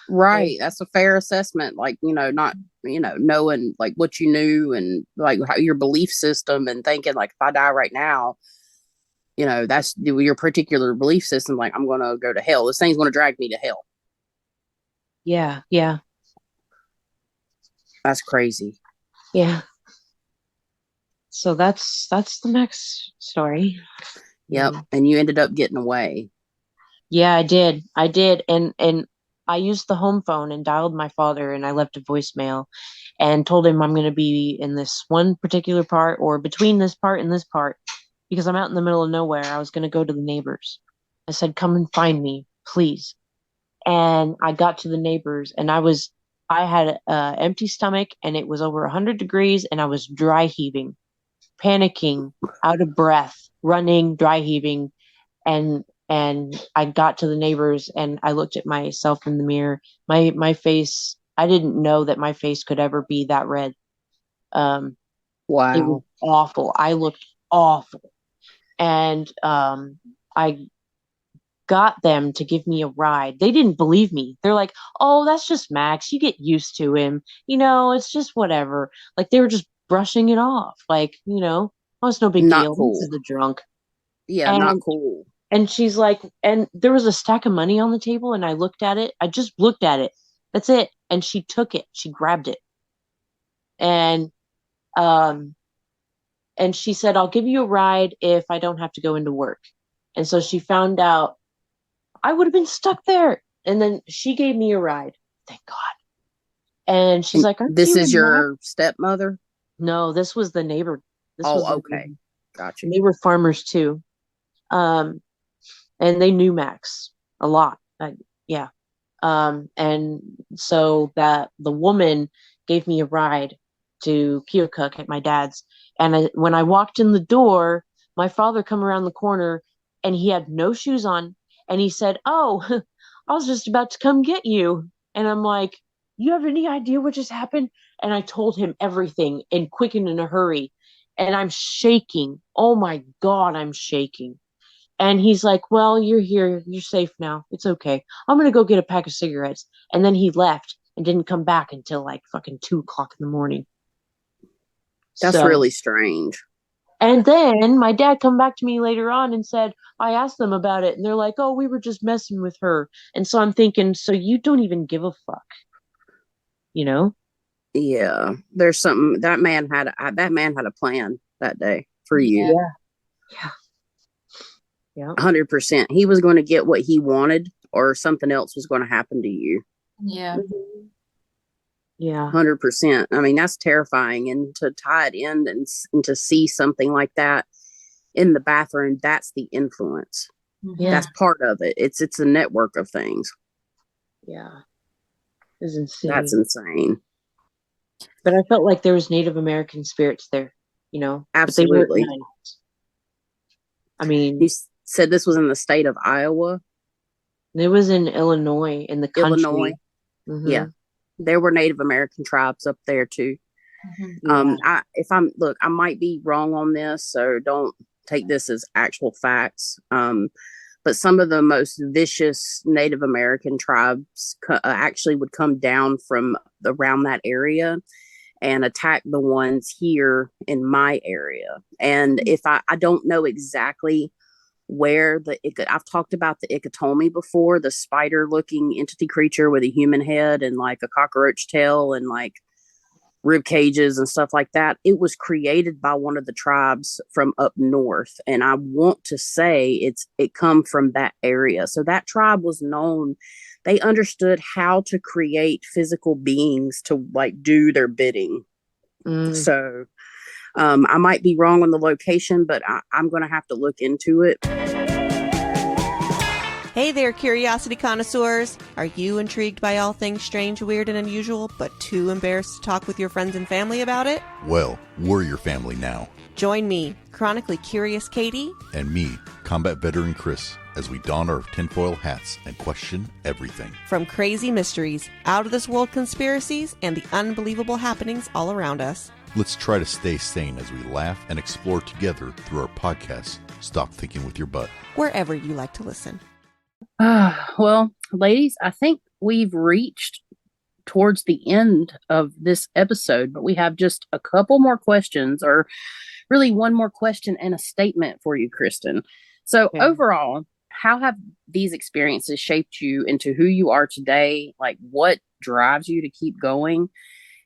B: Right. That's a fair assessment. Like, not, knowing like what you knew and like how your belief system and thinking like, if I die right now, that's your particular belief system. Like, I'm going to go to hell. This thing's going to drag me to hell.
C: Yeah.
B: That's crazy.
C: Yeah. So that's the next story.
B: Yep. And you ended up getting away.
C: Yeah, I did. And I used the home phone and dialed my father and I left a voicemail and told him I'm going to be in this one particular part or between this part and this part because I'm out in the middle of nowhere. I was going to go to the neighbors. I said, come and find me, please. And I got to the neighbors and I had an empty stomach and it was over 100 degrees and I was dry heaving, panicking, out of breath, running, dry heaving. And I got to the neighbors and I looked at myself in the mirror. My face, I didn't know that my face could ever be that red.
B: Wow.
C: It was awful. I looked awful. And I got them to give me a ride. They didn't believe me. They're like, oh, that's just Max. You get used to him. It's just whatever. Like they were just brushing it off. Like, oh, it's no big deal.
B: Cool.
C: This is the drunk.
B: Yeah, not cool.
C: And she's like, and there was a stack of money on the table and I looked at it. I just looked at it. That's it. And she took it. She grabbed it. And And she said, I'll give you a ride if I don't have to go into work. And so she found out I would have been stuck there. And then she gave me a ride. Thank God. And she's
B: And
C: like, aren't
B: this
C: you
B: is
C: in Mac?
B: your stepmother?
C: No, this was the neighbor. This was
B: Oh,
C: the
B: okay.
C: neighbor.
B: Got
C: And
B: you.
C: they were farmers too. Um, and they knew Max a lot. Yeah. And so that the woman gave me a ride to Keokuk at my dad's. And when I walked in the door, my father come around the corner and he had no shoes on. And he said, oh, I was just about to come get you. And I'm like, you have any idea what just happened? And I told him everything and quick and in a hurry. And I'm shaking. Oh my God, I'm shaking. And he's like, well, you're here. You're safe now. It's okay. I'm going to go get a pack of cigarettes. And then he left and didn't come back until like fucking 2 o'clock in the morning.
B: That's
C: So,
B: really strange.
C: and then my dad come back to me later on and said, I asked them about it. And they're like, oh, we were just messing with her. And so I'm thinking, so you don't even give a fuck, you know?
B: Yeah, there's something that man had. That man had a plan that day for you.
C: Yeah. Yeah. Yeah.
B: 100%. He was going to get what he wanted, or something else was going to happen to you.
D: Yeah.
C: Yeah.
B: 100%. I mean, that's terrifying. And to tie it in and to see something like that in the bathroom, that's the influence.
C: Yeah.
B: That's part of it. It's a network of things.
C: Yeah. It's insane.
B: That's insane.
C: But I felt like there was Native American spirits there, you know?
B: Absolutely.
C: But they weren't nice. I mean,
B: You said this was in the state of Iowa?
C: it was in Illinois, in the country.
B: Illinois.
C: Mm-hmm.
B: Yeah. There were Native American tribes up there too.
C: Yeah.
B: I might be wrong on this, so don't take this as actual facts. But some of the most vicious Native American tribes actually would come down from around that area and attack the ones here in my area. And if I don't know exactly where I've talked about the Ikatomi before, the spider looking entity creature with a human head and like a cockroach tail and like rib cages and stuff like that. It was created by one of the tribes from up north, and I want to say it come from that area. So that tribe was known. They understood how to create physical beings to like do their bidding. So I might be wrong on the location, but I'm going to have to look into it.
F: Hey there, curiosity connoisseurs. Are you intrigued by all things strange, weird, and unusual, but too embarrassed to talk with your friends and family about it?
G: Well, we're your family now.
F: Join me, chronically curious Katie,
G: and me, combat veteran Chris, as we don our tinfoil hats and question everything.
F: From crazy mysteries, out-of-this-world conspiracies, and the unbelievable happenings all around us.
G: Let's try to stay sane as we laugh and explore together through our podcast, Stop Thinking with Your Butt.
F: Wherever you like to listen.
B: Well, ladies, I think we've reached towards the end of this episode, but we have just a couple more questions, or really one more question and a statement for you, Kristen. So overall, how have these experiences shaped you into who you are today? Like, what drives you to keep going?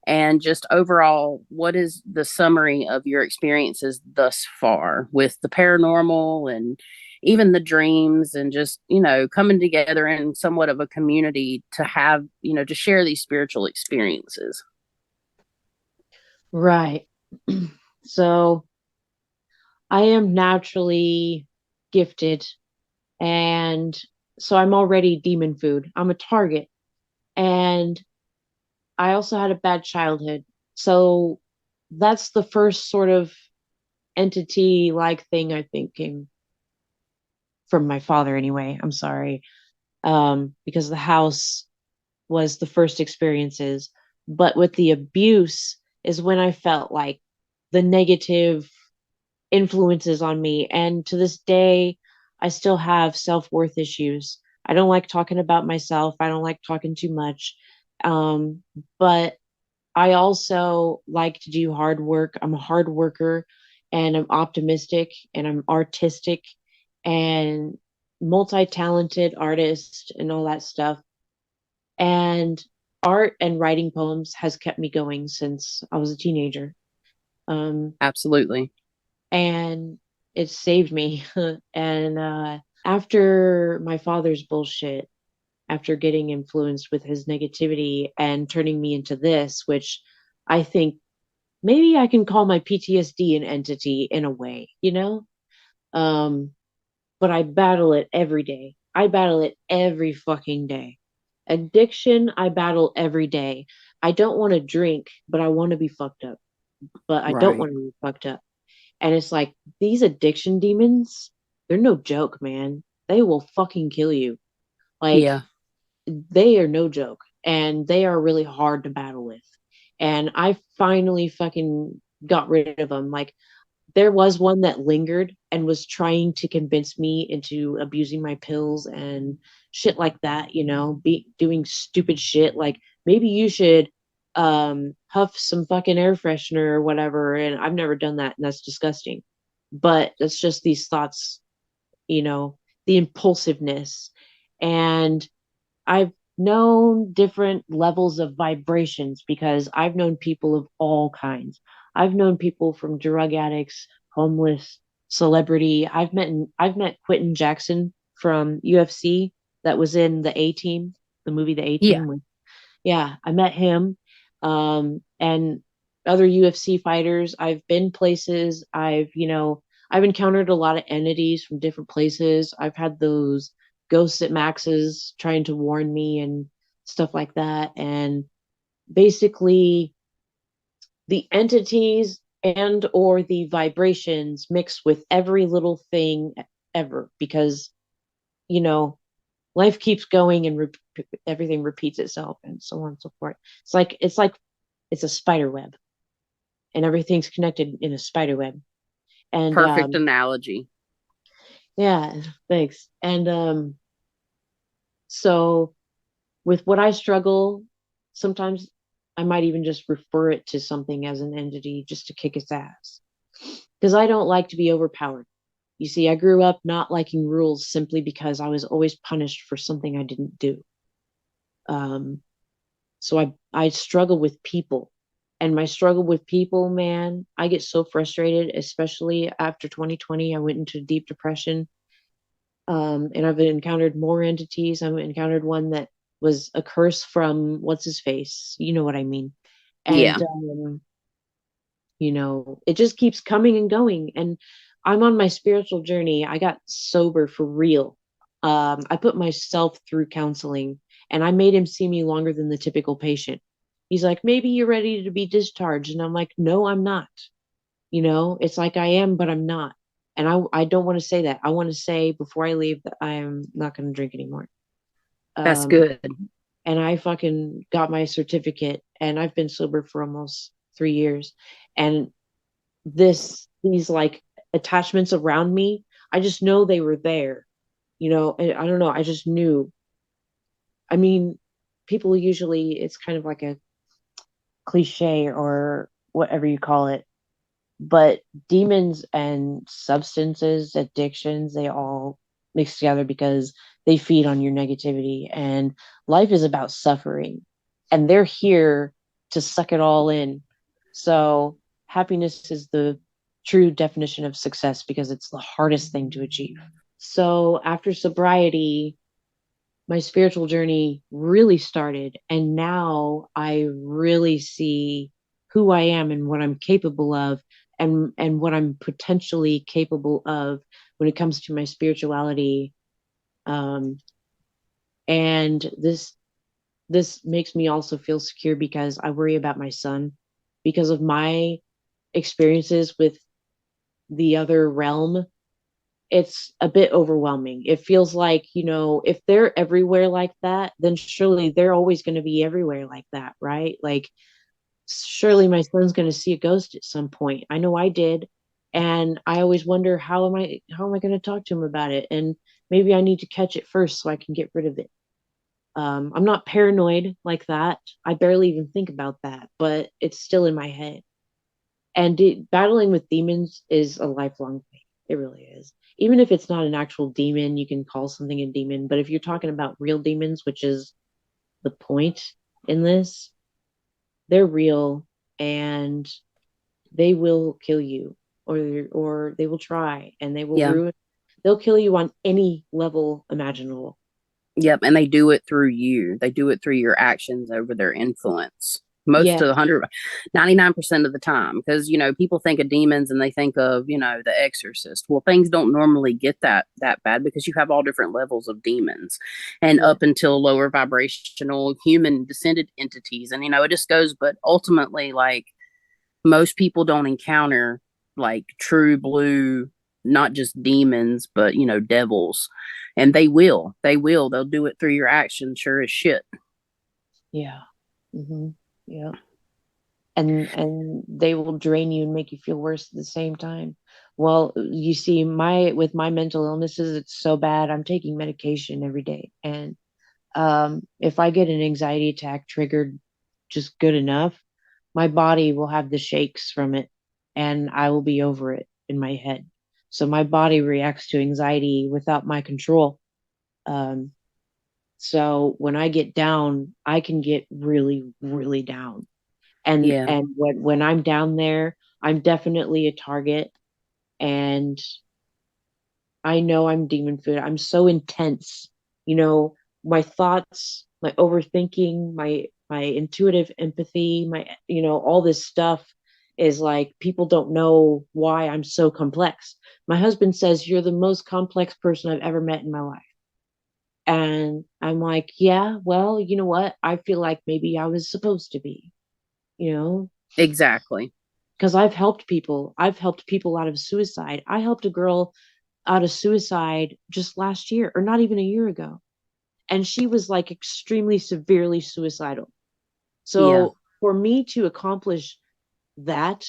B: And just overall, what is the summary of your experiences thus far with the paranormal and even the dreams, and just, coming together in somewhat of a community to have, to share these spiritual experiences?
C: Right. So I am naturally gifted, and so I'm already demon food. I'm a target. And I also had a bad childhood. So that's the first sort of entity like thing I think came from my father anyway. I'm sorry. Because the house was the first experiences. But with the abuse is when I felt like the negative influences on me. And to this day, I still have self-worth issues. I don't like talking about myself. I don't like talking too much. But I also like to do hard work. I'm a hard worker, and I'm optimistic, and I'm artistic and multi-talented artist and all that stuff. And art and writing poems has kept me going since I was a teenager.
B: Absolutely.
C: and it saved me. And after my father's bullshit, after getting influenced with his negativity and turning me into this, which I think maybe I can call my PTSD an entity in a way, you know? Um, but I battle it every day. I battle it every fucking day. Addiction, I battle every day. I don't want to drink, but I want to be fucked up. But I don't
B: Right.
C: want to be fucked up. And it's like these addiction demons, they're no joke, man. They will fucking kill you. Like,
B: Yeah.
C: they are no joke. And they are really hard to battle with. And I finally fucking got rid of them. Like, there was one that lingered and was trying to convince me into abusing my pills and shit like that, you know, be doing stupid shit like maybe you should huff some fucking air freshener or whatever, and I've never done that and that's disgusting. But it's just these thoughts, you know, the impulsiveness. And I've known different levels of vibrations because I've known people of all kinds. I've known people from drug addicts, homeless, celebrity. I've met Quentin Jackson from UFC that was in the A Team, the movie The A
B: Yeah.
C: Team. Yeah, I met him. And other UFC fighters. I've been places. I've encountered a lot of entities from different places. I've had those ghosts at Max's trying to warn me and stuff like that. And basically, the entities and or the vibrations mix with every little thing ever because, you know, life keeps going and everything repeats itself and so on and so forth. It's like it's a spider web and everything's connected in a spider web. And
B: Perfect analogy.
C: yeah, thanks. And so with what I struggle, sometimes I might even just refer it to something as an entity just to kick its ass. Because I don't like to be overpowered. You see, I grew up not liking rules simply because I was always punished for something I didn't do. Um, so I struggle with people. And my struggle with people, man, I get so frustrated, especially after 2020. I went into deep depression. And I've encountered more entities. I've encountered one that was a curse from what's his face. You know what I mean?
B: Yeah.
C: And it just keeps coming and going. And I'm on my spiritual journey. I got sober for real. I put myself through counseling and I made him see me longer than the typical patient. He's like, maybe you're ready to be discharged. And I'm like, no, I'm not. It's like I am, but I'm not. And I don't want to say that. I want to say before I leave that I am not going to drink anymore.
B: That's
C: Um,
B: good.
C: and I fucking got my certificate and I've been sober for almost 3 years. And these like attachments around me, I just know they were there. And I don't know, I just knew. I mean, people usually, it's kind of like a cliche or whatever you call it, but demons and substances, addictions, they all mix together because they feed on your negativity, and life is about suffering, and they're here to suck it all in. So happiness is the true definition of success because it's the hardest thing to achieve. So after sobriety, my spiritual journey really started, and now I really see who I am and what I'm capable of, and what I'm potentially capable of when it comes to my spirituality. um and this makes me also feel secure because I worry about my son because of my experiences with the other realm. It's a bit overwhelming. It feels like, if they're everywhere like that, then surely they're always going to be everywhere like that, right? Like, surely my son's going to see a ghost at some point. I know I did. And I always wonder, how am I going to talk to him about it? And maybe I need to catch it first so I can get rid of it. I'm not paranoid like that. I barely even think about that, but it's still in my head. And battling with demons is a lifelong thing. It really is. Even if it's not an actual demon, you can call something a demon. But if you're talking about real demons, which is the point in this, they're real and they will kill you. or they will try, and they will
B: Yeah.
C: ruin. They'll kill you on any level imaginable.
B: Yep. And they do it through you. They do it through your actions over their influence. Most
C: Yeah,
B: of 99% of the time. Because, people think of demons and they think of, the exorcist. Well, things don't normally get that bad because you have all different levels of demons and
C: yeah,
B: up until lower vibrational human descended entities. And, it just goes, but ultimately, like, most people don't encounter like true blue, not just demons, but devils. And they'll do it through your actions, sure as shit.
C: yeah. Hmm. Yeah. And they will drain you and make you feel worse at the same time. Well, you see, with my mental illnesses, it's so bad. I'm taking medication every day, and if I get an anxiety attack triggered just good enough, my body will have the shakes from it, and I will be over it in my head. So my body reacts to anxiety without my control. Um, so when I get down, I can get really, really down. And
B: Yeah,
C: when I'm down there, I'm definitely a target, and I know I'm demon food. I'm so intense. You know, my thoughts, my overthinking, my intuitive empathy, my all this stuff is like people don't know why I'm so complex. My husband says you're the most complex person I've ever met in my life. And I'm like, yeah, well, you know what? I feel like maybe I was supposed to be, you know,
B: exactly.
C: because I've helped people. I've helped people out of suicide. I helped a girl out of suicide just last year, or not even a year ago. And she was like extremely severely suicidal.
B: Yeah,
C: So for me to accomplish that,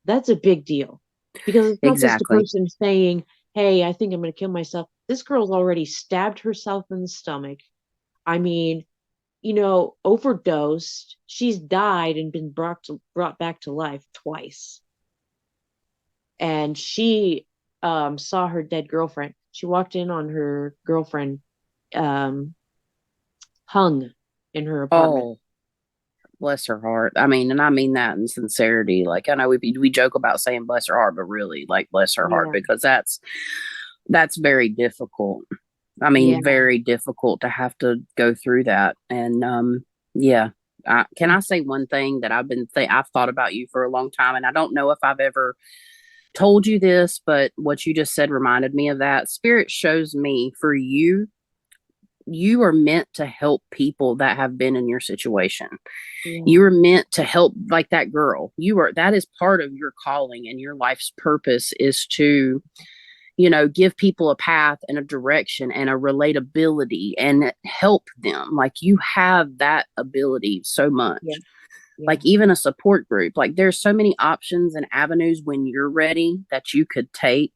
C: that's a big deal, because it's not just a
B: exactly.
C: person saying, hey, I think I'm going to kill myself. This girl's already stabbed herself in the stomach. I mean, overdosed. She's died and been brought back to life twice. And she saw her dead girlfriend. She walked in on her girlfriend um, hung in her apartment.
B: Oh, bless her heart. I mean, and I mean that in sincerity. Like, I know we joke about saying bless her heart, but really, like, bless her heart,
C: Yeah,
B: because that's very difficult. I
C: yeah.
B: mean, very difficult to have to go through that. And yeah. Can I say one thing that I've thought about you for a long time, and I don't know if I've ever told you this, but what you just said reminded me of that. Spirit shows me for you, you are meant to help people that have been in your situation. You
C: Yeah,
B: are meant to help, like that girl. That is part of your calling, and your life's purpose is to give people a path and a direction and a relatability and help them. Like, you have that ability so
C: yeah,
B: much.
C: yeah,
B: Like, even a support group, like, there's so many options and avenues when you're ready that you could take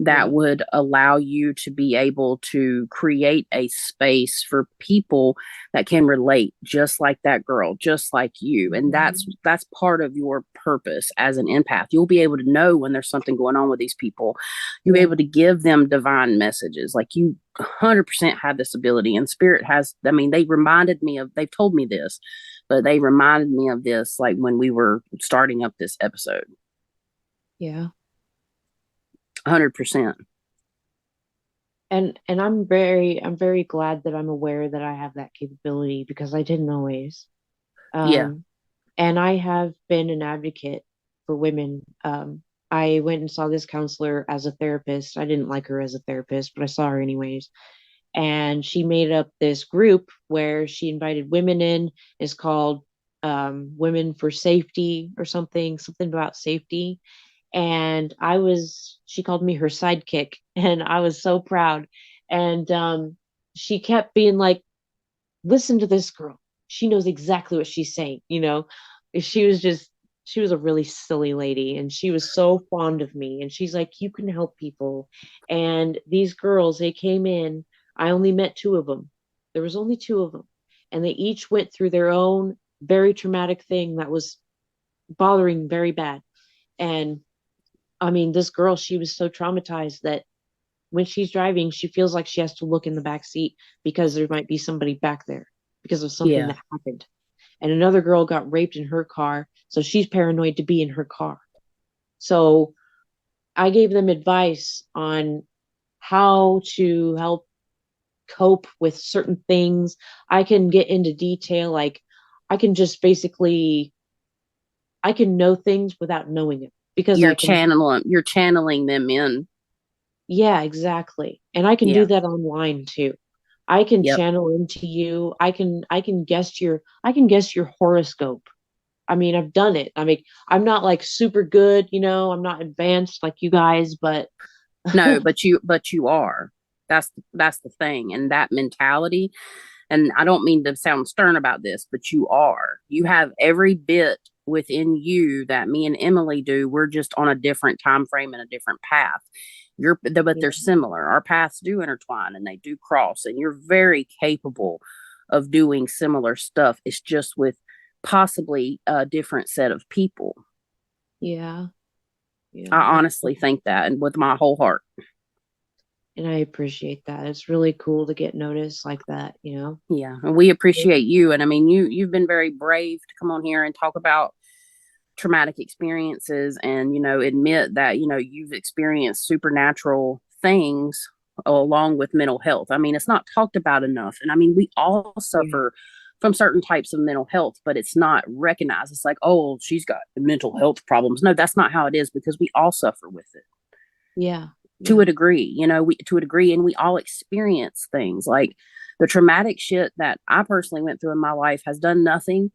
B: that
C: yeah,
B: would allow you to be able to create a space for people that can relate, just like that girl, just like you. And that's
C: mhm,
B: that's part of your purpose as an empath. You'll be able to know when there's something going on with these people. You'll be
C: yeah,
B: able to give them divine messages. Like, you 100% have this ability, and spirit has. I mean, they've told me this, but they reminded me of this, like, when we were starting up this episode.
C: yeah.
B: 100%.
C: And I'm very glad that I'm aware that I have that capability, because I didn't always.
B: Yeah.
C: Um, and I have been an advocate for women. I went and saw this counselor as a therapist. I didn't like her as a therapist, but I saw her anyways. And she made up this group where she invited women in. It's called Women for Safety, or something about safety. And she called me her sidekick, and I was so proud. And she kept being like, listen to this girl. She knows exactly what she's saying, She was just she was a really silly lady, and she was so fond of me, and she's like, you can help people. And these girls, they came in. I only met two of them. There was only two of them, and they each went through their own very traumatic thing that was bothering very bad. And I mean, this girl, she was so traumatized that when she's driving, she feels like she has to look in the back seat because there might be somebody back there because of something
B: Yeah.
C: that happened. And another girl got raped in her car, so she's paranoid to be in her car. So I gave them advice on how to help cope with certain things. I can get into detail, like I can just basically I can know things without knowing it because I can.
B: You're channeling them in.
C: Yeah, exactly. And I can do
B: Yeah.
C: that online too. I can
B: Yep.
C: channel into you. I can guess your horoscope. I mean, I've done it. I mean, I'm not like super good, I'm not advanced like you guys, but
B: No, but you are. That's the thing. And that mentality, and I don't mean to sound stern about this, but you are. You have every bit within you that me and Emily do. We're just on a different time frame and a different path. But
C: yeah,
B: they're similar. Our paths do intertwine and they do cross, and you're very capable of doing similar stuff. It's just with possibly a different set of people.
C: yeah, yeah.
B: I honestly think that, and with my whole heart.
C: And I appreciate that. It's really cool to get noticed like that.
B: Yeah, and we appreciate you. And I mean, you've been very brave to come on here and talk about traumatic experiences, and admit that you've experienced supernatural things along with mental health. I mean, it's not talked about enough, and I mean, we all
C: Yeah,
B: suffer from certain types of mental health, but it's not recognized. It's like, oh, she's got mental health problems. No, that's not how it is, because we all suffer with it
C: yeah,
B: to a
C: yeah,
B: degree. We to a degree, and we all experience things like the traumatic shit that I personally went through in my life has done nothing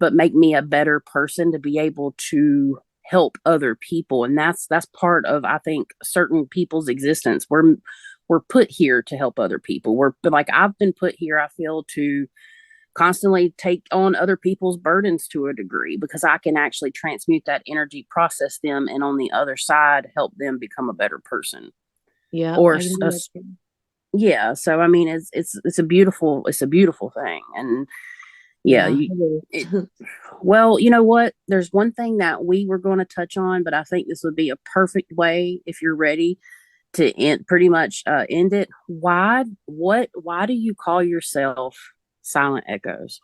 B: but make me a better person to be able to help other people. And that's part of, I think, certain people's existence. We're put here to help other people. We're like, I've been put here, I feel, to constantly take on other people's burdens to a degree, because I can actually transmute that energy, process them, and on the other side help them become a better person.
C: yeah.
B: Or
C: I know that too.
B: yeah, so I mean, it's a beautiful thing. And yeah,
C: Yeah,
B: it,
C: it is.
B: well, you know what, there's one thing that we were going to touch on, but I think this would be a perfect way, if you're ready, to pretty much end it. Why do you call yourself Silent Echoes?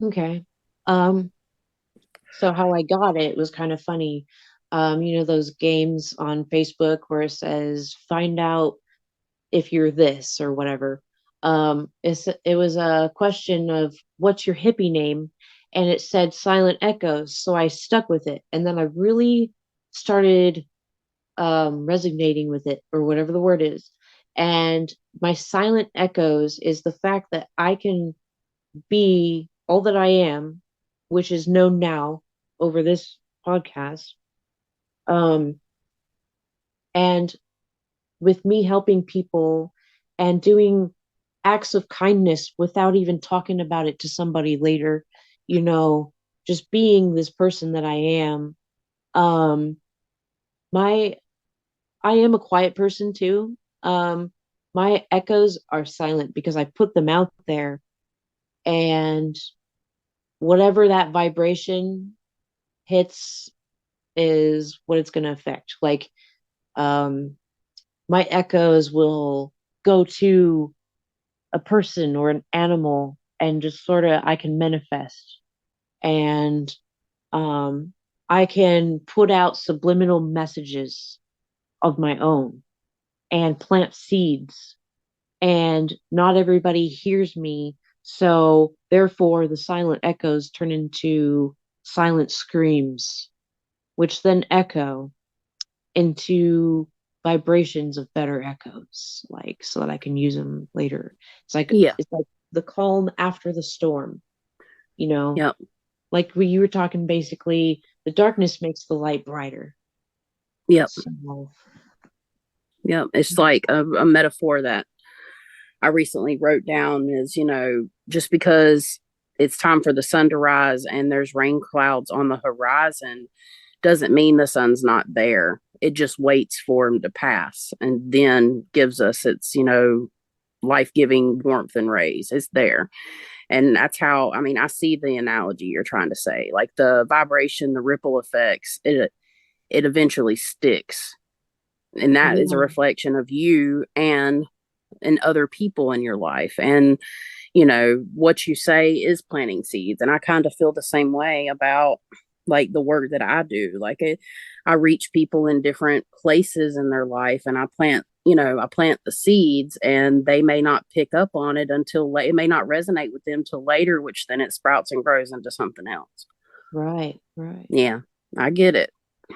C: Okay. Um, so how I got it was kind of funny. Those games on Facebook where it says find out if you're this or whatever. It was a question of what's your hippie name, and it said Silent Echoes, so I stuck with it, and then I really started resonating with it, or whatever the word is. And my Silent Echoes is the fact that I can be all that I am, which is known now over this podcast. Um, and with me helping people and doing acts of kindness without even talking about it to somebody later, you know, just being this person that I am. Um, my I am a quiet person too. My echoes are silent because I put them out there, and whatever that vibration hits is what it's going to affect. Like, um, my echoes will go to a person or an animal, and just sort of I can manifest, and um I can put out subliminal messages of my own and plant seeds, and not everybody hears me, so therefore the silent echoes turn into silent screams, which then echo into vibrations of better echoes, like so that I can use them later.
B: Yeah.
C: It's like the calm after the storm, you know.
B: Yep.
C: Like when you were talking, basically the darkness makes the light brighter.
B: Yep.
C: So
B: Yep. It's like a metaphor that I recently wrote down is, just because it's time for the sun to rise and there's rain clouds on the horizon doesn't mean the sun's not there. It just waits for him to pass and then gives us its, life giving warmth and rays. It's there. And that's how, I mean, I see the analogy you're trying to say. Like the vibration, the ripple effects, it eventually sticks. And that is a
C: yeah,
B: reflection of you and other people in your life. And what you say is planting seeds. And I kind of feel the same way about like the work that I do. Like I reach people in different places in their life, and I plant the seeds, and they may not pick up on it until it may not resonate with them till later, which then it sprouts and grows into something else.
C: Right, right.
B: Yeah, I get it.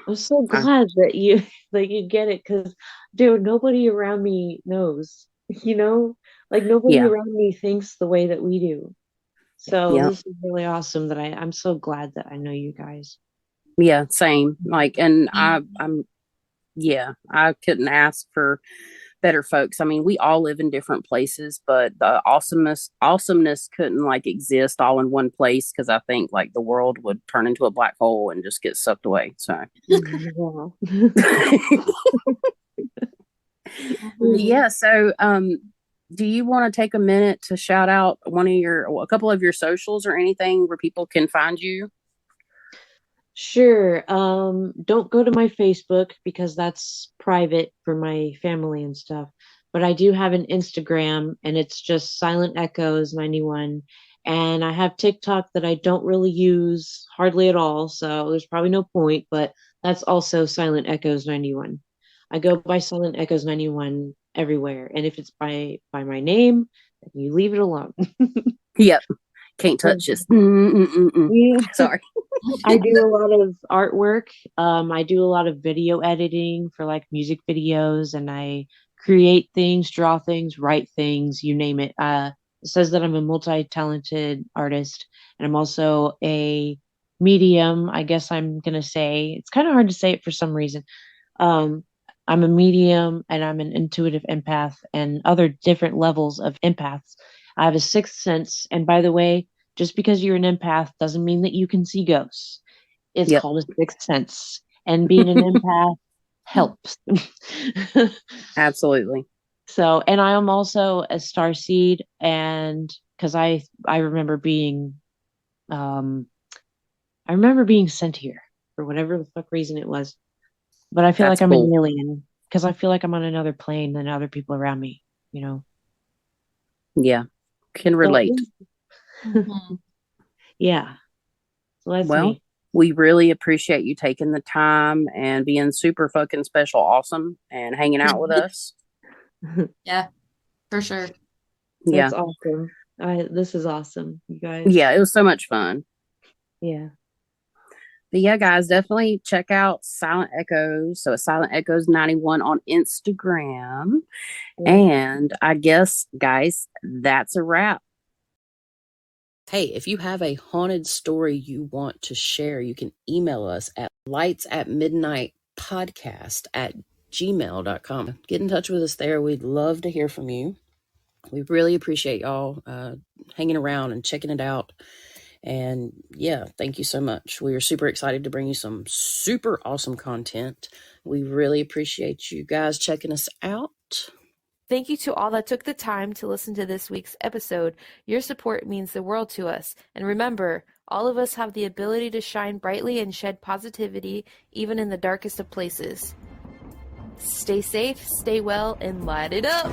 C: I'm so glad that you like you get it, because dude, nobody around me knows, you know, like nobody
B: Yeah,
C: around me thinks the way that we do. So
B: yeah,
C: this is really awesome that I'm so glad that I know you guys.
B: yeah. Same. Like, and I'm yeah, I couldn't ask for better folks. I mean, we all live in different places, but the awesomeness couldn't like exist all in one place, because I think like the world would turn into a black hole and just get sucked away. So
C: Wow.
B: yeah. So do you want to take a minute to shout out a couple of your socials or anything where people can find you?
C: Sure. Don't go to my Facebook because that's private for my family and stuff. But I do have an Instagram, and it's just Silent Echoes 91. And I have TikTok that I don't really use hardly at all, so there's probably no point, but that's also Silent Echoes 91. I go by Silent Echoes 91 everywhere. And if it's by my name, then you leave it alone.
B: Yep. Can't touch this.
C: Yeah.
B: Sorry.
C: I do a lot of artwork. I do a lot of video editing for like music videos, and I create things, draw things, write things, you name it. It says that I'm a multi-talented artist, and I'm also a medium. I guess I'm gonna say it's kind of hard to say it for some reason. Um, I'm a medium, and I'm an intuitive empath, and other different levels of empaths. I have a sixth sense, and by the way, just because you're an empath doesn't mean that you can see ghosts. It's
B: Yep.
C: called a sixth sense, and being an empath helps.
B: Absolutely.
C: So, and I am also a star seed, and because I remember being, um, I remember being sent here for whatever the fuck reason it was. But I feel
B: That's
C: like I'm
B: cool.
C: an alien because I feel like I'm on another plane than other people around me. You know.
B: Yeah. Can
C: So,
B: relate.
C: yeah. So that's
B: Well,
C: me.
B: we really appreciate you taking the time and being super fucking special awesome and hanging out with us.
D: Yeah, for sure.
B: Yeah.
C: That's awesome. This is awesome, you guys.
B: Yeah, it was so much fun.
C: Yeah.
B: But yeah, guys, definitely check out Silent Echoes. So it's Silent Echoes 91 on Instagram.
C: Yeah.
B: And I guess, guys, that's a wrap. Hey, if you have a haunted story you want to share, you can email us at lightsatmidnightpodcast@gmail.com. Get in touch with us there. We'd love to hear from you. We really appreciate y'all hanging around and checking it out. And yeah, thank you so much. We are super excited to bring you some super awesome content. We really appreciate you guys checking us out.
A: Thank you to all that took the time to listen to this week's episode. Your support means the world to us. And remember, all of us have the ability to shine brightly and shed positivity, even in the darkest of places. Stay safe, stay well, and light it up!